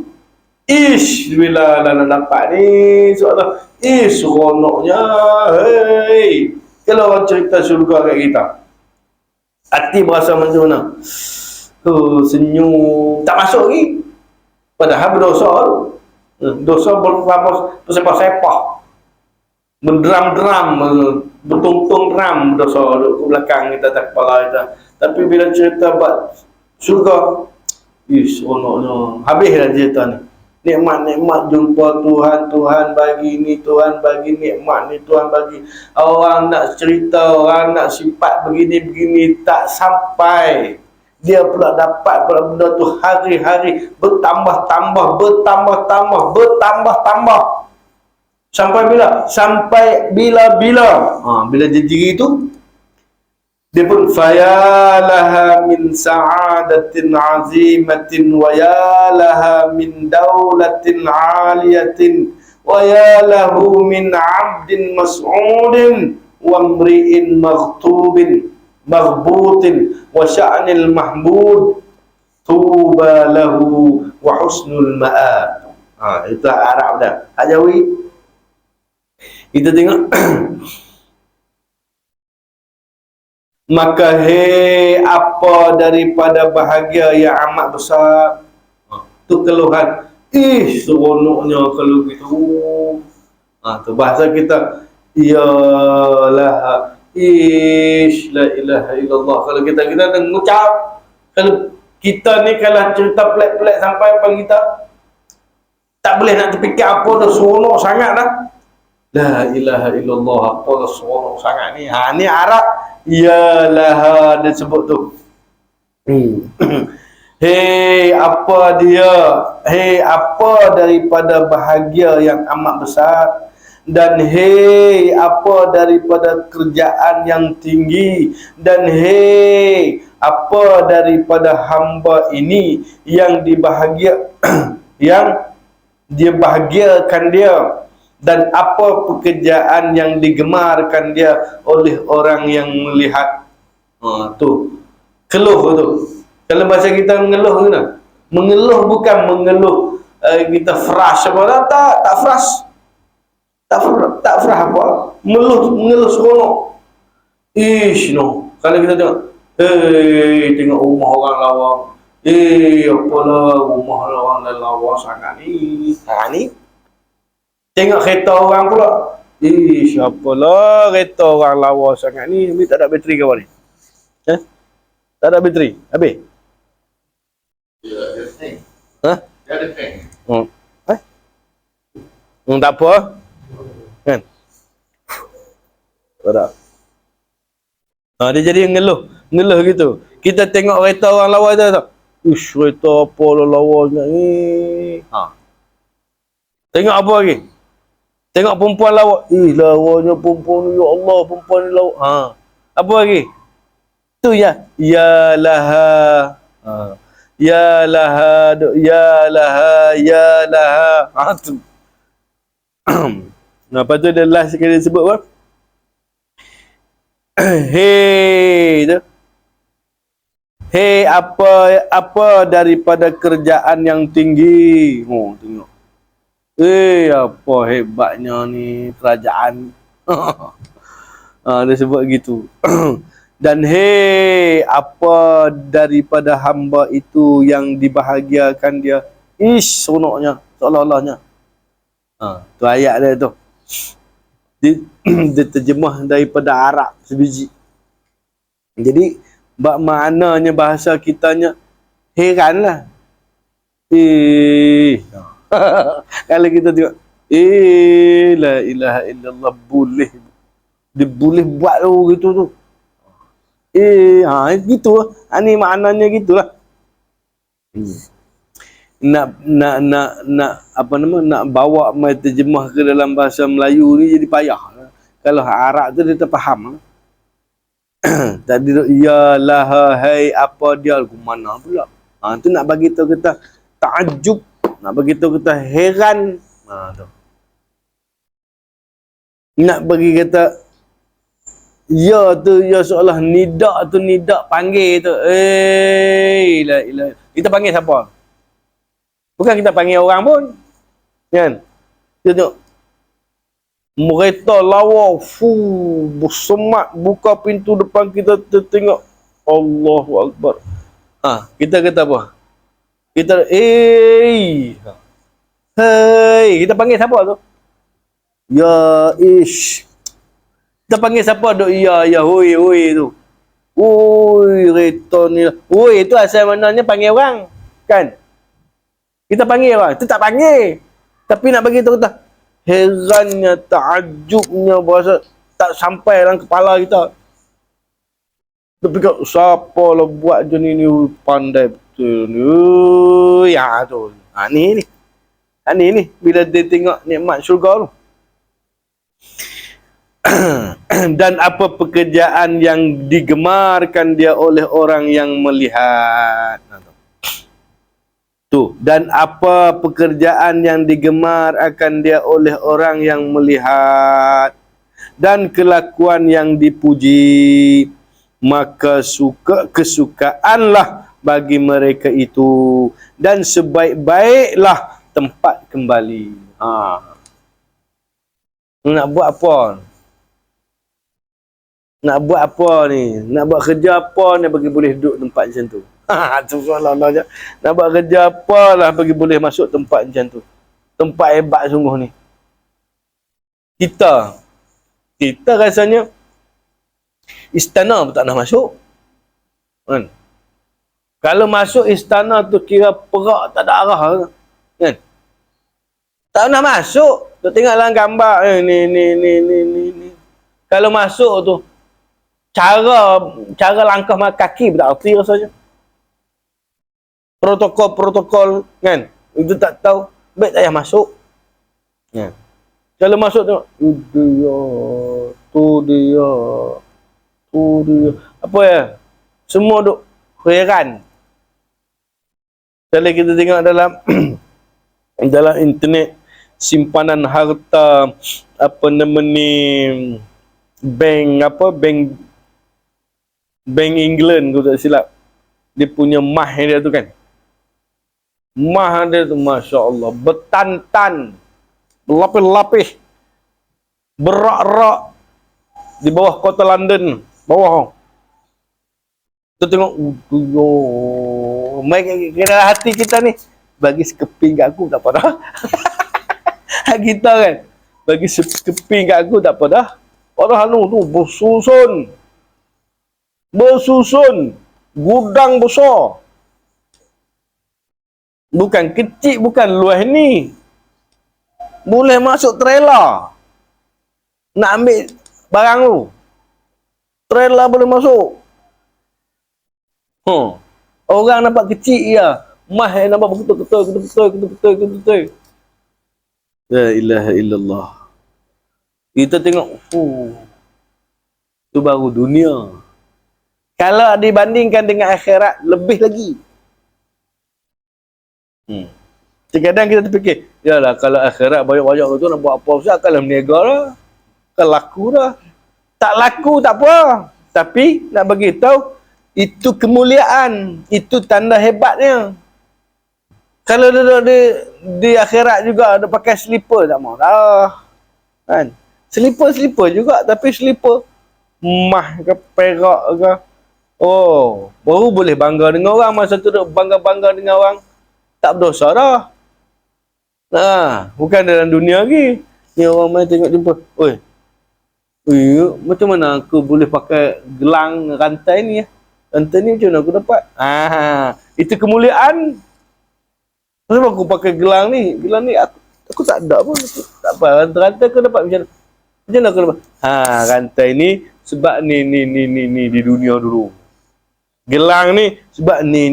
Ish, bila nak dapat ni seolah seronoknya. Hei, kalau orang cerita syurga kat kita, hati berasa macam mana? Senyum, tak masuk lagi. Padahal berdosa tu. Dosa bersepah-sepah, berderam-deram, bertungtung deram dosa duduk ke belakang kita, tak kepala kita. Tapi bila cerita buat syurga, seronoknya. Habislah cerita ni. Nikmat-nikmat jumpa Tuhan, Tuhan bagi ni, Tuhan bagi nikmat ni, Tuhan bagi. Orang nak cerita, orang nak sifat begini-begini, tak sampai. Dia pula dapat pula benda tu hari-hari bertambah-tambah. Sampai bila? Sampai bila-bila. Bila jadi itu, dia pun fayalaha min sa'adatin azimatin wa yalaha min daulatin aliyatin wa yalahu min 'abdin mas'udin wa mri'in maghtubin maghbutin wa sya'nil mahmud tuba lahu wa husnul ma'ab. Itu Arab dah. Jawi kita tengok. Maka hei, apa daripada bahagia yang amat besar. Tu keluhan. Seronoknya kalau gitu. Tu bahasa kita. Iyalah. La ilaha illallah. Kalau kita dah mengucap, kalau kita ni kalau cerita pelik-pelik sampai apa kita, tak boleh nak terfikir apa dah seronok sangat dah. La ilaha illallah, apa dah seronok sangat ni. Ni Arab. Iyalah dia sebut tu. Hei, apa dia? Hei, apa daripada bahagia yang amat besar. Dan hei, apa daripada kerjaan yang tinggi. Dan hei, apa daripada hamba ini yang dibahagia yang dia bahagiakan dia. Dan apa pekerjaan yang digemarkan dia oleh orang yang melihat. Tu keluh tu. Kalau bahasa kita mengeluh tu, mengeluh bukan mengeluh kita fresh apa, tak fresh. Tak frah apa, mengeluh seronok. No. Kalau kita tengok, tengok rumah orang lawa. Apalah rumah orang lawa sangat ni. Ni. Tengok kereta orang pula. Siapalah kereta orang lawa sangat ni. Ni tak ada bateri ke apa ni? Tak ada bateri. Habis? Dia ada tank. Tak apa. Kan? Tak. Dia jadi ngeluh gitu. Kita tengok kereta orang lawa tu tak? Kereta apa lawa sangat ni. Tengok apa lagi? Tengok perempuan lawa. Lawanya perempuan ni, ya Allah, perempuan ni lawa. Apa lagi? Tu ya. Ya laha. Ya laha. Ya laha. Ya laha. Tu. Lepas tu dia last sekali sebut apa? Hei tu. Hei, apa daripada kerjaan yang tinggi. Tengok. Apa hebatnya ni kerajaan. Dia sebut gitu. Dan hei, apa daripada hamba itu yang dibahagiakan dia. Seronoknya, seolah-olahnya. Tu ayat dia tu. Dia terjemah daripada Arab sebiji. Jadi maknanya bahasa kitanya heranlah. Kalau kita tengok, la ilaha illallah, boleh. Dia boleh buat tu gitu tu. Gitu lah. Ni maknanya gitulah. Nak apa nama, nak bawa mai terjemah ke dalam bahasa Melayu ni jadi payah. Kalau Arab tu dia terfaham. Tadi tu ya lah, hai apa dia ke mana pula. Tu nak bagi tahu kita takjub, nak bagi tahu kita heran. Tu. Nak bagi kita ya tu ya seolah nidak tu, nidak panggil tu. La ilaha. Kita panggil siapa? Bukan kita panggil orang pun. Kan? Kita tengok. Mereka lawa. Bersemat. Buka pintu depan kita. Tengok. Allahu Akbar. Kita kata apa? Kita, hey. Kita panggil siapa tu? Ya ish. Kita panggil siapa tu? Ya, hoi tu. Oi, reton ni. Hoi tu asal mananya panggil orang. Kan? Kita panggil orang, itu tak panggil. Tapi nak bagi tahu kita, herannya, takjubnya, bahasa tak sampai dalam kepala kita. Kita fikir, siapa lah buat je ni, pandai betul ni. Ya tu. Ni. Bila dia tengok nikmat syurga tu. Dan apa pekerjaan yang digemarkan dia oleh orang yang melihat. Dan apa pekerjaan yang digemar akan dia oleh orang yang melihat, dan kelakuan yang dipuji, maka kesukaanlah bagi mereka itu, dan sebaik-baiklah tempat kembali. Nak buat apa? Nak buat apa ni? Nak buat kerja apa ni bagi boleh duduk tempat macam tu? Tu soalan Allah je. Nak buat kerja apalah bagi boleh masuk tempat macam tu? Tempat hebat sungguh ni. Kita rasanya istana pun tak nak masuk. Kan? Kalau masuk istana tu kira perak tak ada arah. Kan? Tak nak masuk. Tu tengok dalam gambar ni. Kalau masuk tu cara langkah kaki pun tak erti rasanya. Protokol kan, itu tak tahu, baik tak payah masuk. Ya. Kalau masuk tengok, tu dia. Apa ya? Semua duk heran. Kalau kita tengok dalam dalam internet, simpanan harta apa nama ni, bank England kalau tak silap, dia punya mah dia tu kan. Mah dia tu, Masya Allah, bertantan, berlapis-lapis, berak-rak di bawah kota London, bawah. Kita tengok, kira hati kita ni, bagi sekeping kat aku tak apa dah. Kita kan, bagi sekeping kat aku tak apa dah. Padahal tu bersusun, gudang besar. Bukan kecil, bukan luas ni. Boleh masuk trailer. Nak ambil barang tu. Trailer boleh masuk. Orang nampak kecil ya. Mah yang nampak betul. La ilaha illallah. Kita tengok, itu baru dunia. Kalau dibandingkan dengan akhirat, lebih lagi. Terkadang kita terfikir, yalah kalau akhirat banyak-banyak tu nak buat apa usah, kalau meniaga lah, kalau laku dah. Tak laku tak apa, tapi nak bagi tahu itu kemuliaan, itu tanda hebatnya. Kalau duduk di akhirat juga ada pakai slipper, tak mau dah. Kan? Slipper juga, tapi slipper mah ke perak ke. Baru boleh bangga dengan orang. Masa tu duduk bangga-bangga dengan orang, tak berdosa dah. Bukan dalam dunia lagi. Ni orang main tengok jumpa, macam mana aku boleh pakai gelang rantai ni ya? Rantai ni macam mana aku dapat? Itu kemuliaan. Kenapa aku pakai gelang ni? Gelang ni aku tak ada pun. Tak apa, rantai aku dapat macam mana? Macam mana aku dapat? Ha, rantai ni sebab ni di dunia dulu. Gelang ni sebab ni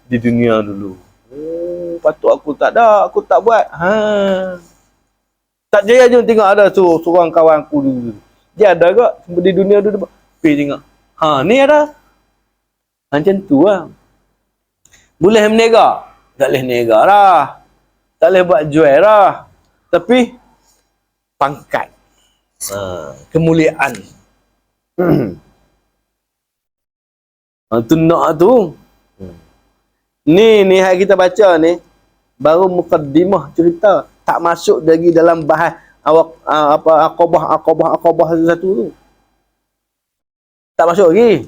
di dunia dulu. Oh, patut aku tak ada, aku tak buat. Ha. Tak jaya je tengok ada tu seorang kawan aku dulu. Dia ada ke di dunia dulu. Pergi tengok. Ha, ni ada. Macam tu lah. Boleh menega? Tak boleh menega lah. Tak boleh buat jual lah. Tapi pangkat. Kemuliaan. Tu nak tu. Ni yang kita baca ni baru mukaddimah cerita, tak masuk lagi dalam bahas akobah satu tu. Tak masuk lagi.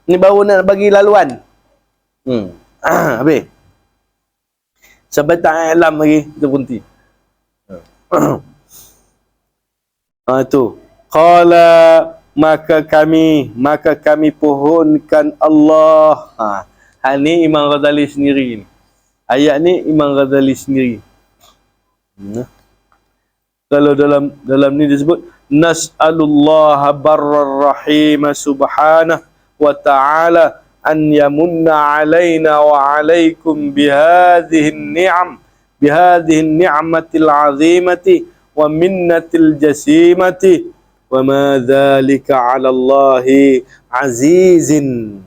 Ni baru nak bagi laluan. Habis. Sampai tak alam lagi kita berhenti. Tu. Qala maka kami pohonkan Allah. Ni Imam Ghazali sendiri ni. Ayat ni Imam Ghazali sendiri. Kalau dalam ni disebut nas'alullaha barrar rahim subhanahu wa ta'ala an yamunna alaina wa alaikum bihadhihi ni'matil azimati wa minnatil jasimati wa ma dhalika 'ala Allahi azizin.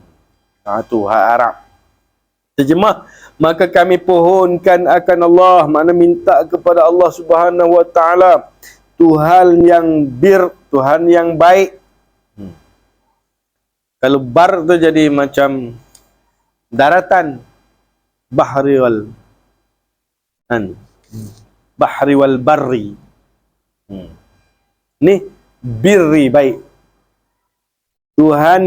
Tu hak Arab. Terjemah, maka kami pohonkan akan Allah, makna minta kepada Allah Subhanahu wa taala, Tuhan yang Tuhan yang baik. Kalau bar tu jadi macam daratan, bahri wal barri. Ni birri, baik. Tuhan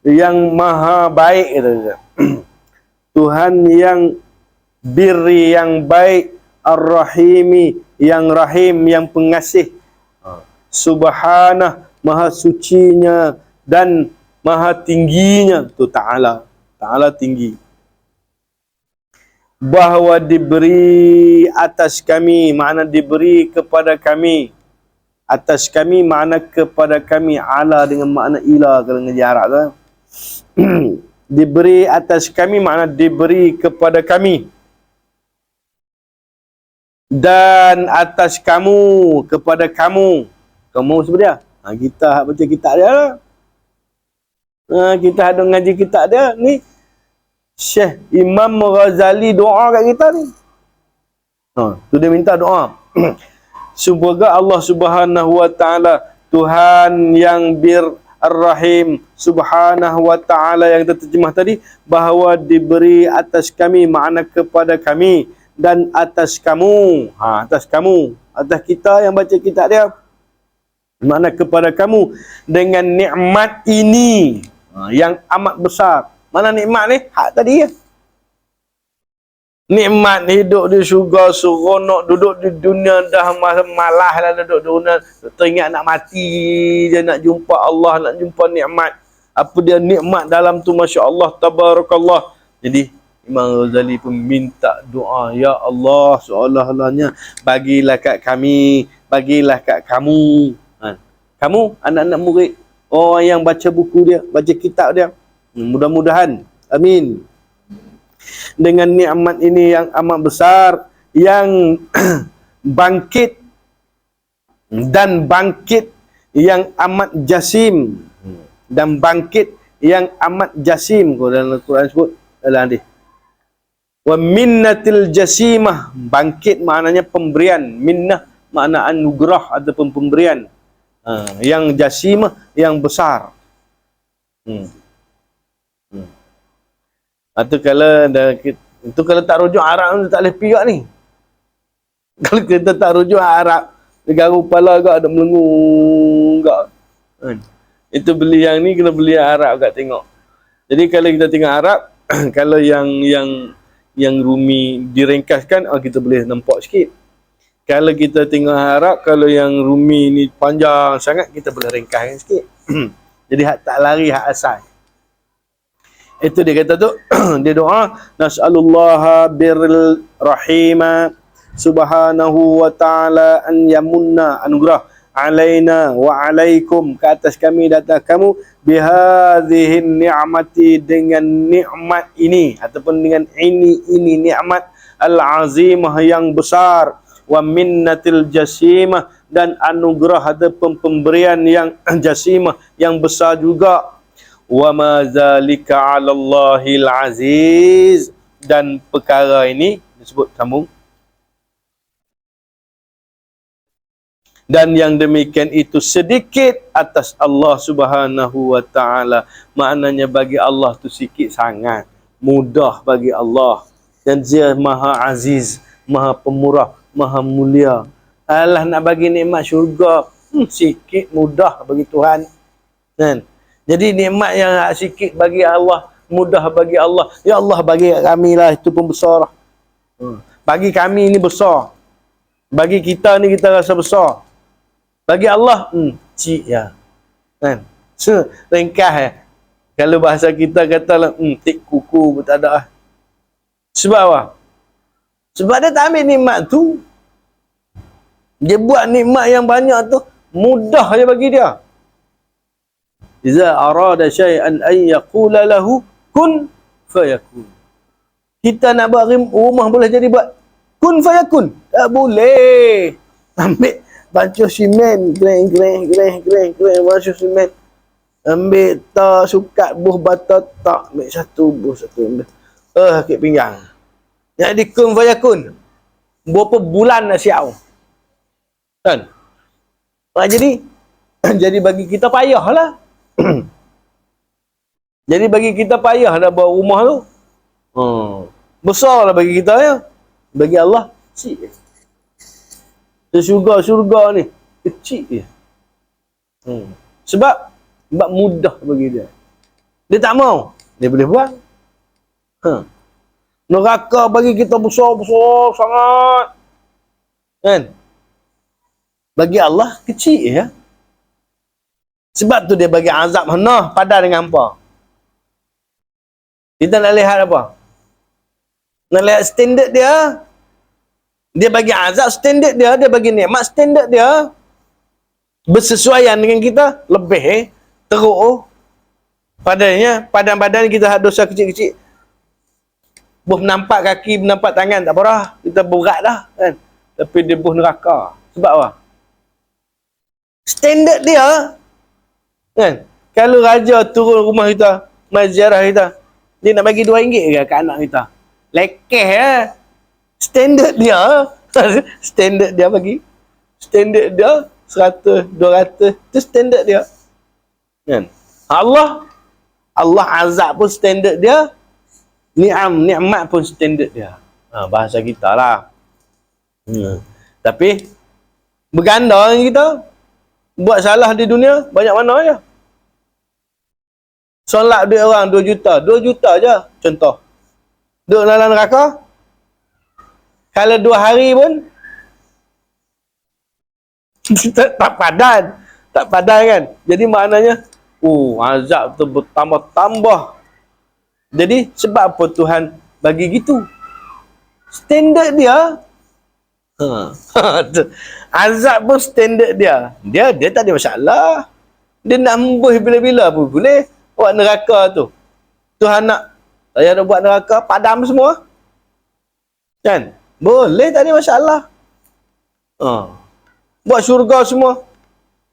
yang maha baik gitu. Tuhan yang birri, yang baik, ar-rahimi, yang rahim, yang pengasih. Subhanah, maha sucinya dan maha tingginya. Tu Ta'ala. Ta'ala tinggi. Bahawa diberi atas kami, makna diberi kepada kami. Atas kami makna kepada kami. Ala dengan makna ila kalau ngaji Arab tu. Diberi atas kami makna diberi kepada kami, dan atas kamu, kepada kamu. Kamu sebenarnya kita baca kitab dia lah. Kita ada ngaji kitab dia ni. Syekh Imam Ghazali doa kat kita ni. Tu dia minta doa. Semoga Allah Subhanahu wa taala, Tuhan yang Ar-Rahim Subhanahu wa ta'ala yang kita terjemah tadi, bahawa diberi atas kami makna kepada kami, dan atas kamu. Atas kamu, atas kita yang baca kitab dia, makna kepada kamu dengan nikmat ini yang amat besar. Mana nikmat ni? Hak tadi ya. Nikmat hidup di syurga, seronok, duduk di dunia dah malah lah duduk di dunia, teringat nak mati je, nak jumpa Allah, nak jumpa nikmat. Apa dia nikmat dalam tu, Masya Allah, tabarakallah. Jadi Imam Ghazali pun minta doa, ya Allah, seolah-olahnya bagilah kat kami, bagilah kat kamu. Kamu anak-anak murid, orang yang baca buku dia, baca kitab dia, mudah-mudahan, amin, dengan nikmat ini yang amat besar, yang bangkit dan bangkit yang amat jasim, dan bangkit yang amat jasim. Dalam Al-Quran sebut dalam hadis, wa minnatil jasimah, bangkit maknanya pemberian, minnah makna anugerah ataupun pemberian, yang jasimah yang besar. Itu kalau tak rujuk Arab tak boleh piak ni. Kalau kita tak rujuk Arab, negara kepala agak ada melengung agak. Itu beli yang ni, kena beli Arab agak tengok. Jadi kalau kita tengok Arab, kalau yang Rumi diringkaskan, kita boleh nampak sikit. Kalau kita tengok Arab, kalau yang Rumi ni panjang sangat, kita boleh ringkaskan sikit. Jadi hak tak lari hak asal. Itu dia kata tu, dia doa, nas'alullaha birril rahima subhanahu wa ta'ala an yamunna, anugerah alaina wa alaikum, ke atas kami dan atas kamu, bihadhihin ni'mati, dengan nikmat ini ataupun dengan ini nikmat al-azimah yang besar, wa minnatil jasimah, dan anugerah ataupun pemberian yang jasimah yang besar juga, wa ma zalika 'ala Allahil aziz, dan perkara ini disebut sambung, dan yang demikian itu sedikit atas Allah Subhanahu wa taala. Maknanya bagi Allah tu sikit sangat, mudah bagi Allah, dan Dia Maha Aziz, Maha Pemurah, Maha Mulia. Allah nak bagi nikmat syurga, sikit mudah bagi Tuhan, kan? Jadi nikmat yang sikit bagi Allah, mudah bagi Allah. Ya Allah, bagi kami lah, itu pun besar. Bagi kami ini besar. Bagi kita ni kita rasa besar. Bagi Allah, cik ya. Kan? So, ringkas kalau bahasa kita katalah, tik kuku pun tak ada. Sebab apa? Sebab dia tak ambil nikmat tu. Dia buat nikmat yang banyak tu, mudah je bagi dia. Iza arada syai'an an yaqula lahu kun fayakun. Kita nak buat rumah boleh jadi buat kun fayakun? Tak boleh. Ambil bancuh simen, gleng, bancuh simen. Ambil tak sukat buh bata tak, ambil satu buh satu ambil. Sakit pinggang. Jadi kun fayakun. Berapa bulan nak siap. Kan? Jadi bagi kita payahlah. Jadi bagi kita payah nak buat rumah tu. Besarlah bagi kita ya. Bagi Allah kecil. Syurga ni kecil je. Sebab mudah bagi dia. Dia tak mau, dia boleh buat. Neraka bagi kita besar sangat. Kan? Bagi Allah kecil ya. Sebab tu dia bagi azab henah padan dengan hampa. Kita nak lihat apa? Nak lihat standard dia. Dia bagi azab standard dia, dia bagi nikmat standard dia. Bersesuaian dengan kita, lebih teruk. Padanya, padan-padan kita ada dosa kecil-kecil. Buh nampak kaki, nampak tangan, tak apa dah. Kita berat dah. Kan? Tapi dia buh neraka. Sebab apa? Standard dia. Kan? Kalau raja turun rumah kita, maziarah kita, dia nak bagi RM2 ke kat anak kita? Lekeh ya. Standard dia. Standard dia bagi. Standard dia 100, 200. Itu standard dia. Kan? Allah azab pun standard dia. Nikmat pun standard dia. Bahasa kita lah. Tapi berganda dengan kita. Buat salah di dunia, banyak mana je. Solat duit orang 2 juta. 2 juta je, contoh. Duduk dalam neraka. Kalau 2 hari pun, tak padan. Tak padan kan. Jadi maknanya, azab tu bertambah-tambah. Jadi, sebab apa Tuhan bagi gitu? Standard dia, azab pun standard dia. Dia tak ada masalah. Dia nak membuih bila-bila pun boleh. Buat neraka tu. Tuhan nak saya nak buat neraka padam semua. Kan? Boleh, tak ada masalah. Buat syurga semua.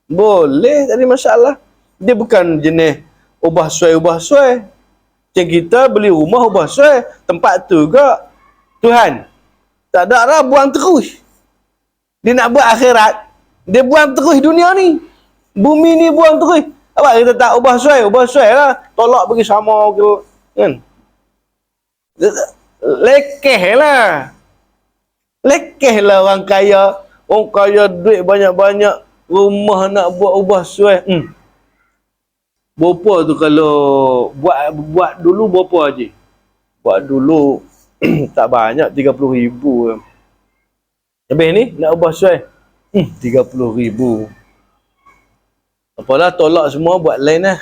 Boleh, tak ada masalah. Dia bukan jenis ubah suai. Macam kita beli rumah ubah suai. Tempat tu juga. Tuhan tak ada lah, buang terus. Dia nak buat akhirat, dia buang terus dunia ni. Bumi ni buang terus. Apa kita tak ubah suai lah. Tolak pergi sama ke, kan? Lekeh lah orang kaya. Orang kaya duit banyak-banyak, rumah nak buat ubah suai. Berapa tu kalau buat dulu berapa haji? Buat dulu tak banyak, 30,000. Habis ni nak ubah suai 30,000. Apalah, tolak semua, buat lain lah.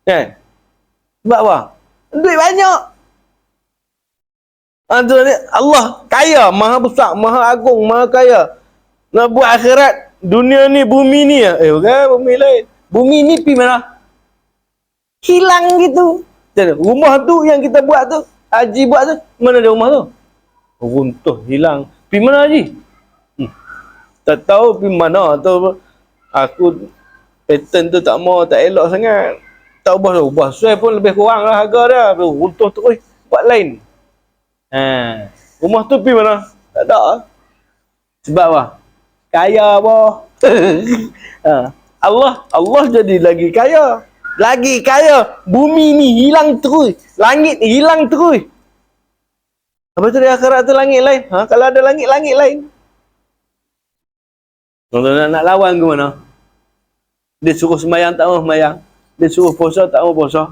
Kan? Sebab apa? Duit banyak. Allah kaya, maha besar, maha agung, maha kaya. Nak buat akhirat, dunia ni, bumi ni. Bumi lain. Bumi ni pergi mana? Hilang gitu. Jadi, rumah tu yang kita buat tu, Haji buat tu, mana ada rumah tu? Runtuh, hilang. Pergi mana Haji? Tak tahu pergi mana tu. Aku pattern tu tak mau, tak elok sangat. Tak ubah sesuai pun lebih kurang lah harga dia. Runtuh terus buat lain. Rumah tu pergi mana? Tak ada. Sebab apa? Kaya apa? Allah jadi lagi kaya. Lagi kaya. Bumi ni hilang terus. Langit ni hilang terus. Apa tu di akhirat tu langit lain? Kalau ada langit lain. Kalau nak lawan ke mana? Dia suruh sembahyang tak mau sembahyang. Dia suruh puasa tak mau puasa.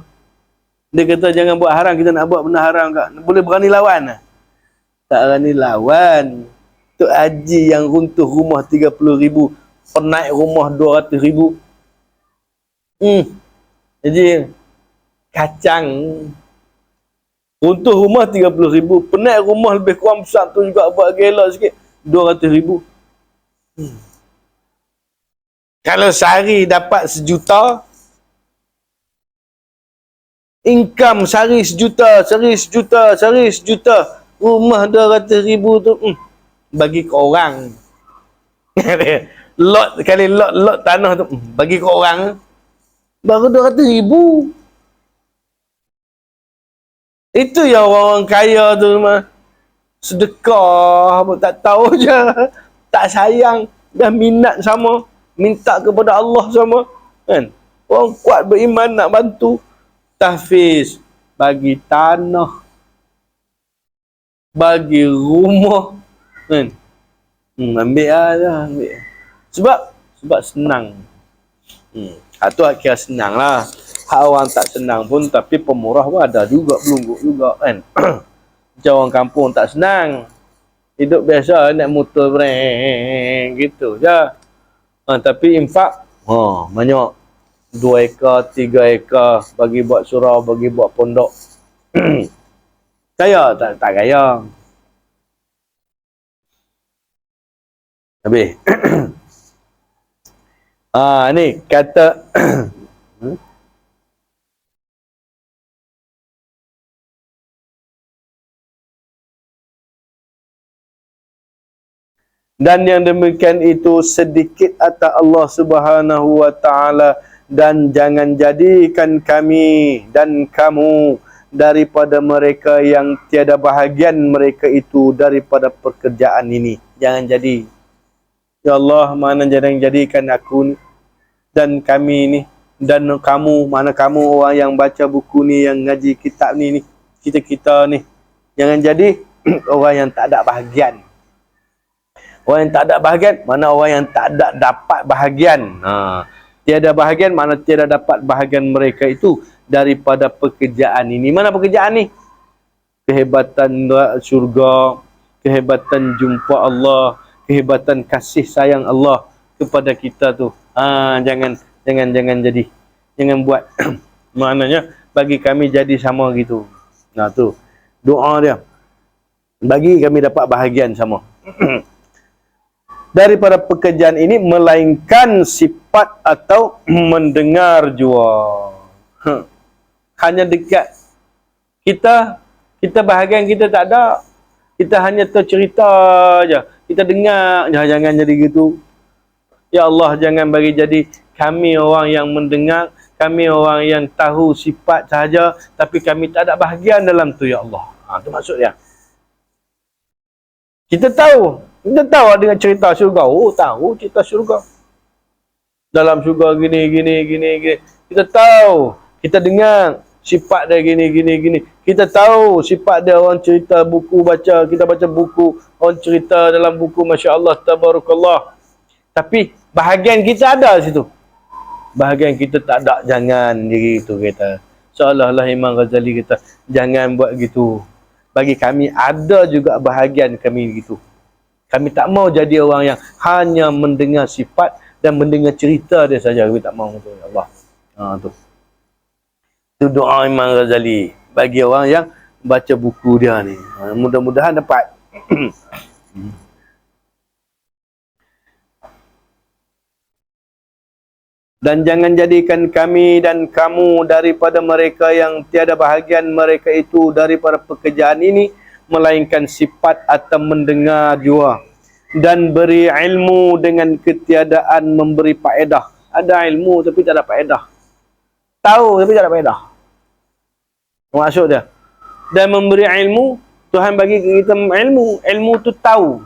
Dia kata jangan buat haram, kita nak buat benda haram tak? Boleh berani lawan? Tak berani lawan. Tok Haji yang runtuh rumah 30,000, penaik rumah 200,000. Jadi kacang. Runtuh rumah 30,000, penaik rumah lebih kurang besar tu juga buat gila sikit 200,000. Kalau sehari dapat 1 juta, income sehari 1 juta, sehari 1 juta, rumah 200,000 tu bagi ke orang. lot tanah tu bagi ke orang baru 200,000. Itu yang orang kaya tu mah sedekah tak tahu je, tak sayang, dah minat sama, minta kepada Allah sama kan. Orang kuat beriman nak bantu tahfiz, bagi tanah, bagi rumah kan. Ambil lah. Sebab senang. Itu kira senang lah. Hak orang tak senang pun, tapi pemurah pun ada juga, belungguk juga kan. Macam orang kampung tak senang. Hidup biasa, nak motor breng gitu je. Tapi infak banyak. 2 ekar, 3 ekar, bagi buat surau, bagi buat pondok. Kaya tak kaya. Habis. Ni kata dan yang demikian itu sedikit atas Allah Subhanahu wa taala, dan jangan jadikan kami dan kamu daripada mereka yang tiada bahagian mereka itu daripada pekerjaan ini. Jangan jadi. Ya Allah, mana jangan jadikan aku dan kami ni dan kamu, mana kamu orang yang baca buku ni, yang ngaji kitab ni, kita ni, jangan jadi orang yang tak ada bahagian. Orang yang tak ada bahagian, mana orang yang tak ada dapat bahagian. Tiada bahagian, mana tiada dapat bahagian mereka itu daripada pekerjaan ini. Mana pekerjaan ni? Kehebatan syurga, kehebatan jumpa Allah, kehebatan kasih sayang Allah kepada kita tu. Jangan jadi. Jangan buat. Maknanya bagi kami jadi sama gitu. Nah tu doa dia. Bagi kami dapat bahagian sama. Daripada pekerjaan ini, melainkan sifat atau mendengar jua. Hanya dekat kita bahagian kita tak ada. Kita hanya tercerita aja. Kita dengar, jangan jadi gitu. Ya Allah, jangan bagi jadi kami orang yang mendengar, kami orang yang tahu sifat sahaja, tapi kami tak ada bahagian dalam tu, ya Allah. Itu maksud dia. Kita tahu dengan cerita syurga. Tahu cerita syurga. Dalam syurga gini. Kita tahu, kita dengar sifat dia gini. Kita tahu sifat dia, orang cerita buku baca, kita baca buku, orang cerita dalam buku, Masya Allah, Tabarakallah. Tapi bahagian kita ada situ. Bahagian kita tak ada, jangan diri itu kita. Seolah-olah Imam Ghazali kata, jangan buat gitu. Bagi kami ada juga bahagian kami gitu. Kami tak mau jadi orang yang hanya mendengar sifat dan mendengar cerita dia saja. Kami tak mau tu, ya Allah. Tu. Itu doa Imam Ghazali bagi orang yang baca buku dia ni. Mudah-mudahan dapat. Dan jangan jadikan kami dan kamu daripada mereka yang tiada bahagian mereka itu daripada pekerjaan ini, melainkan sifat atau mendengar jua. Dan beri ilmu dengan ketiadaan memberi faedah. Ada ilmu tapi tak ada faedah. Tahu tapi tak ada faedah. Maksud dia. Dan memberi ilmu, Tuhan bagi kita ilmu. Ilmu tu tahu.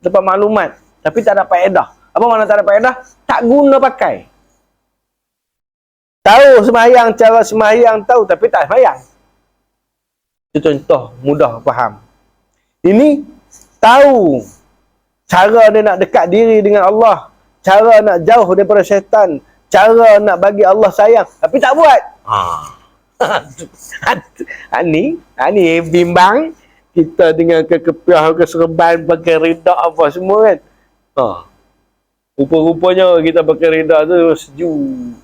Dapat maklumat. Tapi tak ada faedah. Apa makna tak ada faedah? Tak guna pakai. Tahu sembahyang, cara sembahyang tahu tapi tak sembahyang. Itu contoh mudah faham. Ini tahu cara dia nak dekat diri dengan Allah, cara nak jauh daripada syaitan, cara nak bagi Allah sayang tapi tak buat. Ni bimbang kita dengan kekepiah, keserban, pakai rida apa semua kan. Rupa-rupanya kita pakai rida tu sejuk.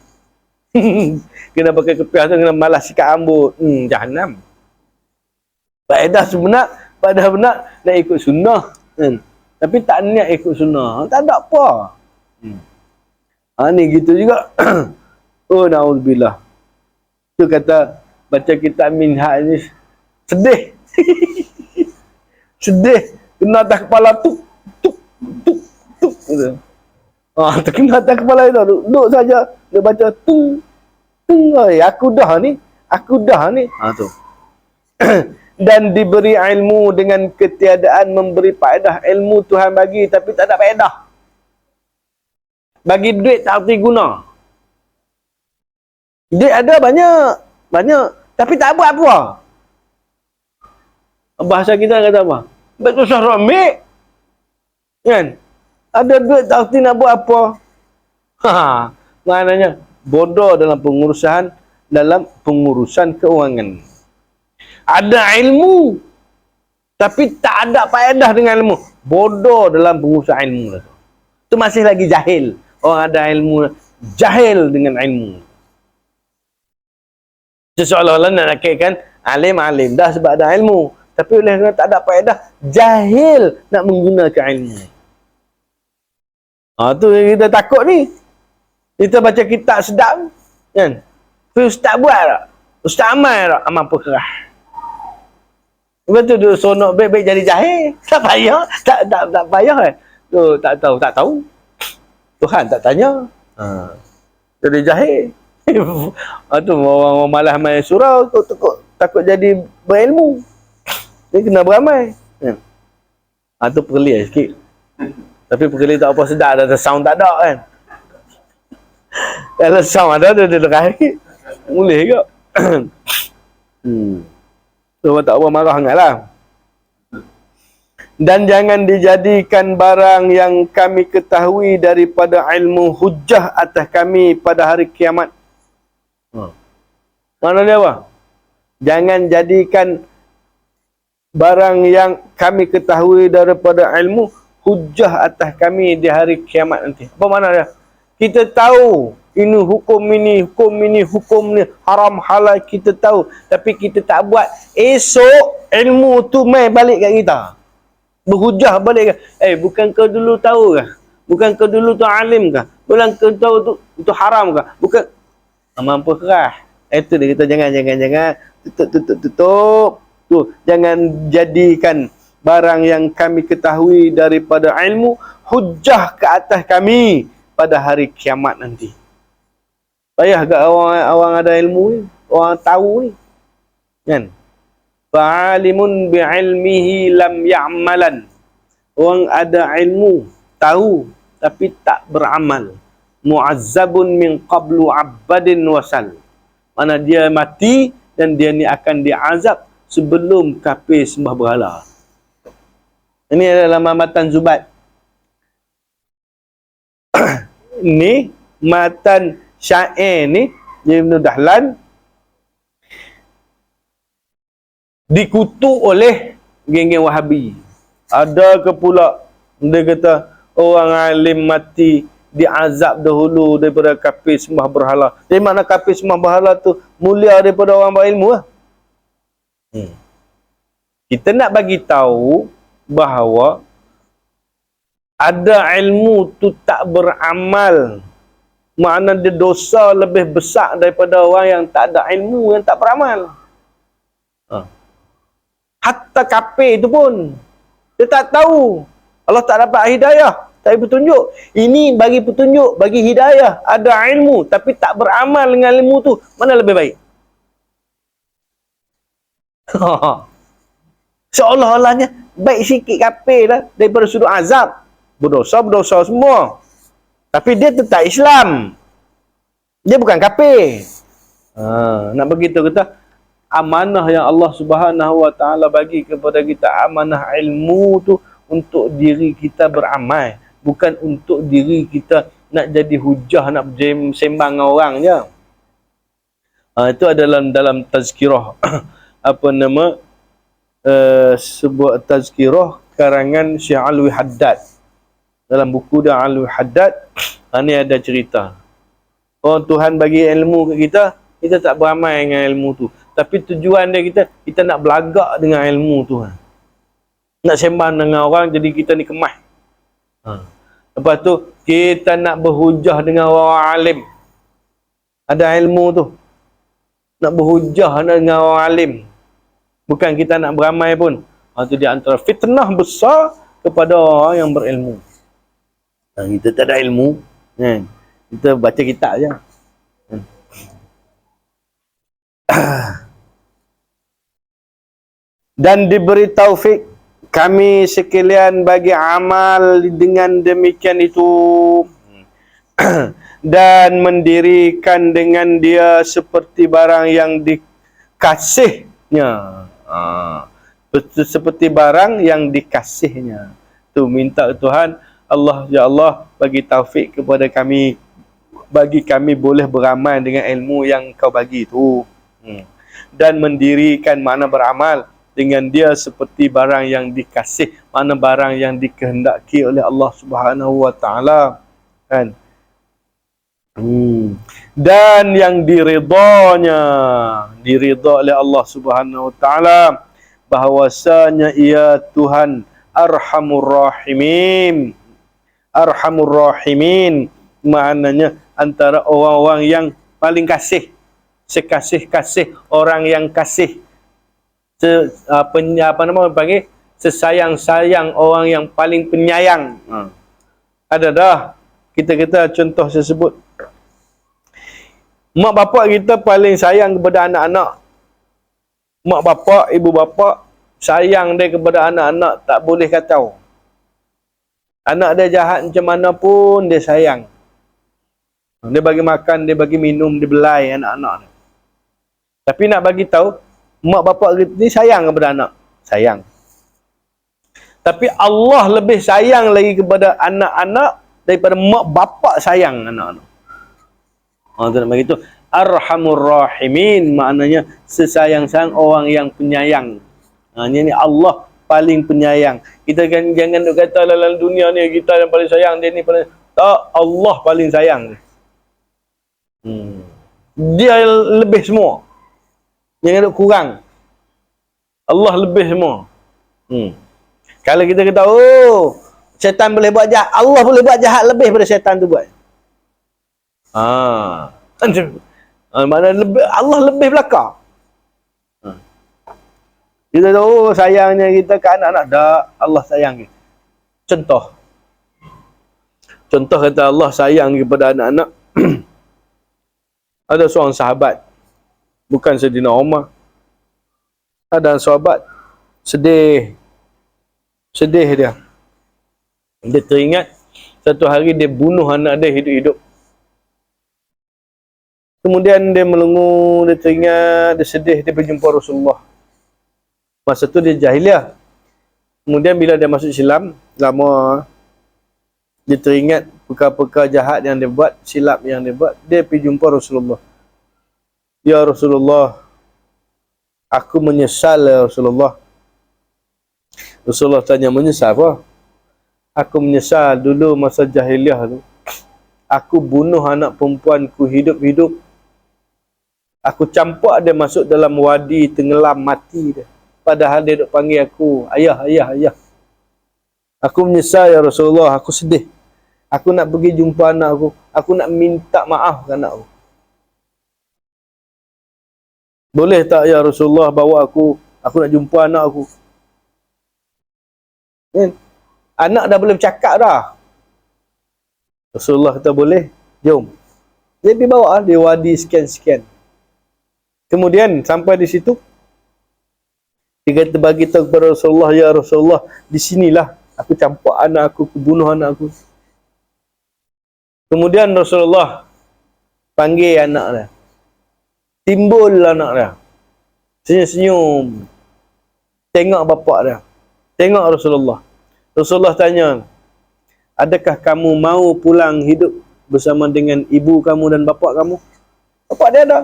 Kena pakai kepiah tu, kena malas sikat rambut. Jahannam. Faedah sebenar, pada benar nak ikut sunnah. Tapi tak niat ikut sunnah. Tak ada apa. Ni gitu juga. Oh, na'udzubillah. Tu kata, baca kitab Minhaj ni, sedih. Sedih. Kena atas kepala tuk. Terkena atas kepala itu. Duduk saja. Dia baca tung. Aku dah ni. Tu. Dan diberi ilmu dengan ketiadaan memberi faedah. Ilmu Tuhan bagi tapi tak ada faedah. Bagi duit tak arti guna. Duit ada banyak. Tapi tak buat apa. Bahasa kita kata apa? Betul susah ambil. Kan? Ada duit tak arti nak buat apa. Maknanya bodoh dalam pengurusan keuangan. Ada ilmu tapi tak ada faedah dengan ilmu. Bodoh dalam pengurusan ilmu. Itu masih lagi jahil. Orang ada ilmu jahil dengan ilmu. Seolah-olah nak nakikkan alim dah sebab ada ilmu. Tapi oleh kerana tak ada faedah, jahil nak menggunakan ilmu. Tu yang kita takut ni. Kita baca kitab sedap kan. Tapi ustaz buat tak? Ustaz amal tak? Amal perkerah. Betul tu sonok baik-baik jadi jahil. Tak payah. Tak payah kan. Tu tak tahu. Tuhan tak tanya. Jadi jahil. Tu orang malas main surau takut jadi berilmu. Dia kena beramai. Tu perli sikit. Tapi perli tak apa sedap dah, sound tak ada kan. Kalau sound ada dia dekat sikit. Boleh ke? Tu tak apa marah sangatlah. Dan jangan dijadikan barang yang kami ketahui daripada ilmu hujjah atas kami pada hari kiamat. Mana dia apa? Jangan jadikan barang yang kami ketahui daripada ilmu hujjah atas kami di hari kiamat nanti. Apa makna dia? Kita tahu ini hukum ni haram halal kita tahu tapi kita tak buat. Esok ilmu tu mai balik kat kita. Berhujah balik ke? Bukan kau dulu tahu ke? Bukan kau dulu tu alim ke? Bukan kau tahu tu haram ke? Bukan mampu kerah. Itu dia kita jangan tutup. Tu jangan jadikan barang yang kami ketahui daripada ilmu hujjah ke atas kami pada hari kiamat nanti. Payah kat orang ada ilmu ni, orang tahu ni. Kan? Fa'alimun bi'ilmihi lam ya'malan. Orang ada ilmu, tahu tapi tak beramal. Mu'azzabun min qablu abadin wasal. Mana dia mati dan dia ni akan diazab sebelum kafir sembah berhala. Ini adalah matan Zubat. Ni matan syair ni Ibn Dahlan dikutuk oleh geng-geng Wahabi. Ada ke pula dia kata orang alim mati diazab dahulu daripada kafir sembah berhala. Dari mana kafir sembah berhala tu mulia daripada orang berilmu lah. Kita nak bagi tahu bahawa ada ilmu tu tak beramal, makna dia dosa lebih besar daripada orang yang tak ada ilmu, yang tak beramal. Hatta kafir itu pun dia tak tahu. Allah tak dapat hidayah, tak ada petunjuk. Ini bagi petunjuk, bagi hidayah, ada ilmu tapi tak beramal dengan ilmu tu, mana lebih baik? Seolah-olahnya baik sikit kafir lah daripada sudut azab. Berdosa semua. Tapi dia tetap Islam. Dia bukan kafir. Nak begitu kita, amanah yang Allah Subhanahu Wa Taala bagi kepada kita, amanah ilmu tu untuk diri kita beramal, bukan untuk diri kita nak jadi hujah, nak sembang dengan orang je. Itu adalah dalam tazkirah apa nama sebuah tazkirah karangan Syekh Alwi Haddad. Dalam buku dia Alwi Haddad, ni ada cerita. Tuhan bagi ilmu ke kita, kita tak beramal dengan ilmu tu. Tapi tujuan dia kita nak belagak dengan ilmu tu. Nak sembang dengan orang jadi kita ni kemas. Lepas tu kita nak berhujah dengan orang alim. Ada ilmu tu. Nak berhujah dengan orang alim. Bukan kita nak beramal pun. Itu di antara fitnah besar kepada orang yang berilmu. Kita tak ada ilmu, kita baca kitab je. Dan diberi taufik kami sekalian bagi amal dengan demikian itu dan mendirikan dengan dia seperti barang yang dikasihnya. Seperti barang yang dikasihnya. Tu minta Tuhan, Allah, ya Allah, bagi taufik kepada kami, bagi kami boleh beramal dengan ilmu yang kau bagi tu. Dan mendirikan mana beramal dengan dia seperti barang yang dikasih, mana barang yang dikehendaki oleh Allah Subhanahu Wa Taala, kan? Dan yang diridhanya, diridha oleh Allah Subhanahu Wa Taala, bahwasanya ia Tuhan Arhamur Rahimin. Arhamur Rahimin maknanya antara orang-orang yang paling kasih, sekasih-kasih orang yang kasih, apa nama panggil, sesayang-sayang orang yang paling penyayang. Ada dah kita contoh saya sebut, mak bapak kita paling sayang kepada anak-anak. Mak bapak, ibu bapak sayang dia kepada anak-anak, tak boleh kacau. Anak dia jahat macam mana pun dia sayang. Dia bagi makan, dia bagi minum, dia belai anak-anak. Tapi nak bagi tahu, mak bapak kita ni sayang kepada anak, sayang. Tapi Allah lebih sayang lagi kepada anak-anak daripada mak bapak sayang anak-anak. Tu nak bagi tahu, Arhamur Rahimin maknanya sesayang-sayang orang yang penyayang. Ini Allah paling penyayang. Kita kan jangan duk kata dalam dunia ni kita yang paling sayang, dia ni paling, tak, Allah paling sayang. Dia lebih semua. Jangan duk kurang. Allah lebih semua. Kalau kita kata, oh, syaitan boleh buat jahat, Allah boleh buat jahat lebih daripada syaitan tu buat. Mana lebih, Allah lebih belakang. Kita tahu, oh, sayangnya kita ke anak-anak, dah, Allah sayang kita. Contoh kata Allah sayang kepada anak-anak. Ada seorang sahabat, bukan Sayyidina Umar. Ada sahabat sedih dia. Dia teringat satu hari dia bunuh anak dia hidup-hidup. Kemudian dia melengung, dia teringat, dia sedih, dia berjumpa Rasulullah. Masa tu dia jahiliah. Kemudian bila dia masuk Islam, lama dia teringat perkara-perkara jahat yang dia buat, silap yang dia buat, dia pergi jumpa Rasulullah. Ya Rasulullah, aku menyesal ya Rasulullah. Rasulullah tanya, menyesal apa? Aku menyesal dulu masa jahiliah tu. Aku bunuh anak perempuanku hidup-hidup. Aku campak dia masuk dalam wadi, tenggelam, mati dia. Padahal dia duk panggil aku, ayah, ayah, ayah. Aku menyesal ya Rasulullah, aku sedih. Aku nak pergi jumpa anak aku. Aku nak minta maaf ke anak aku. Boleh tak ya Rasulullah bawa aku? Aku nak jumpa anak aku. Anak dah boleh bercakap dah. Rasulullah kata boleh. Jom. Dia pergi bawa di wadi sekian-sekian. Kemudian sampai di situ, dia kata bagi tahu kepada Rasulullah, ya Rasulullah, di sinilah aku campak anak aku bunuh anak aku. Kemudian Rasulullah panggil anak dia. Timbul anak dia. Senyum-senyum. Tengok bapak dia. Tengok Rasulullah. Rasulullah tanya, adakah kamu mau pulang hidup bersama dengan ibu kamu dan bapak kamu? Bapak dia ada.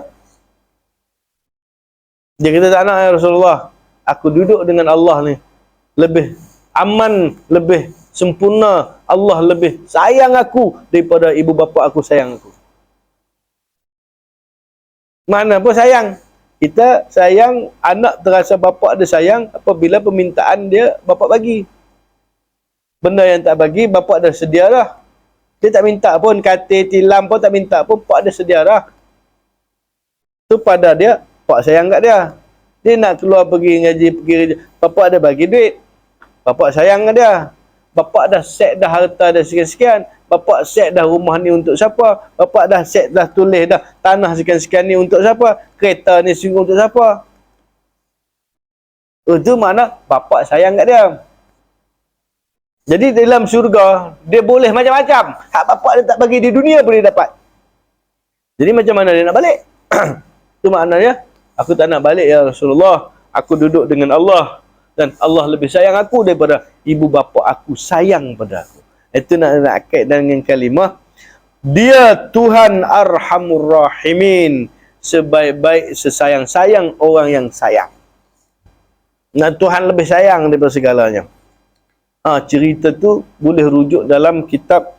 Dia kata tak nak ya Rasulullah. Aku duduk dengan Allah ni. Lebih aman, lebih sempurna. Allah lebih sayang aku daripada ibu bapa aku sayang aku. Mana pun sayang. Kita sayang, anak terasa bapa dia sayang apabila permintaan dia bapa bagi. Benda yang tak bagi, bapa dah sedia dah. Dia tak minta pun, katil, tilam pun tak minta pun, pak dia sedia dah. Tu pada dia, pak sayang kat dia. Dia nak keluar pergi ngaji, pergi kerja. Bapak dia bagi duit. Bapak sayang kat dia. Bapak dah set dah harta dah sekian-sekian. Bapak set dah rumah ni untuk siapa. Bapak dah set dah tulis dah tanah sekian-sekian ni untuk siapa. Kereta ni sungguh untuk siapa. Itu mana bapak sayang kat dia. Jadi dalam syurga, dia boleh macam-macam. Hak bapak dia tak bagi di dunia boleh dapat. Jadi macam mana dia nak balik? Itu maknanya, aku tak nak balik ya Rasulullah. Aku duduk dengan Allah. Dan Allah lebih sayang aku daripada ibu bapa aku sayang pada aku. Itu nak kait dengan kalimah. Dia Tuhan Arhamur Rahimin. Sebaik-baik sesayang-sayang orang yang sayang. Nah, Tuhan lebih sayang daripada segalanya. Cerita tu boleh rujuk dalam kitab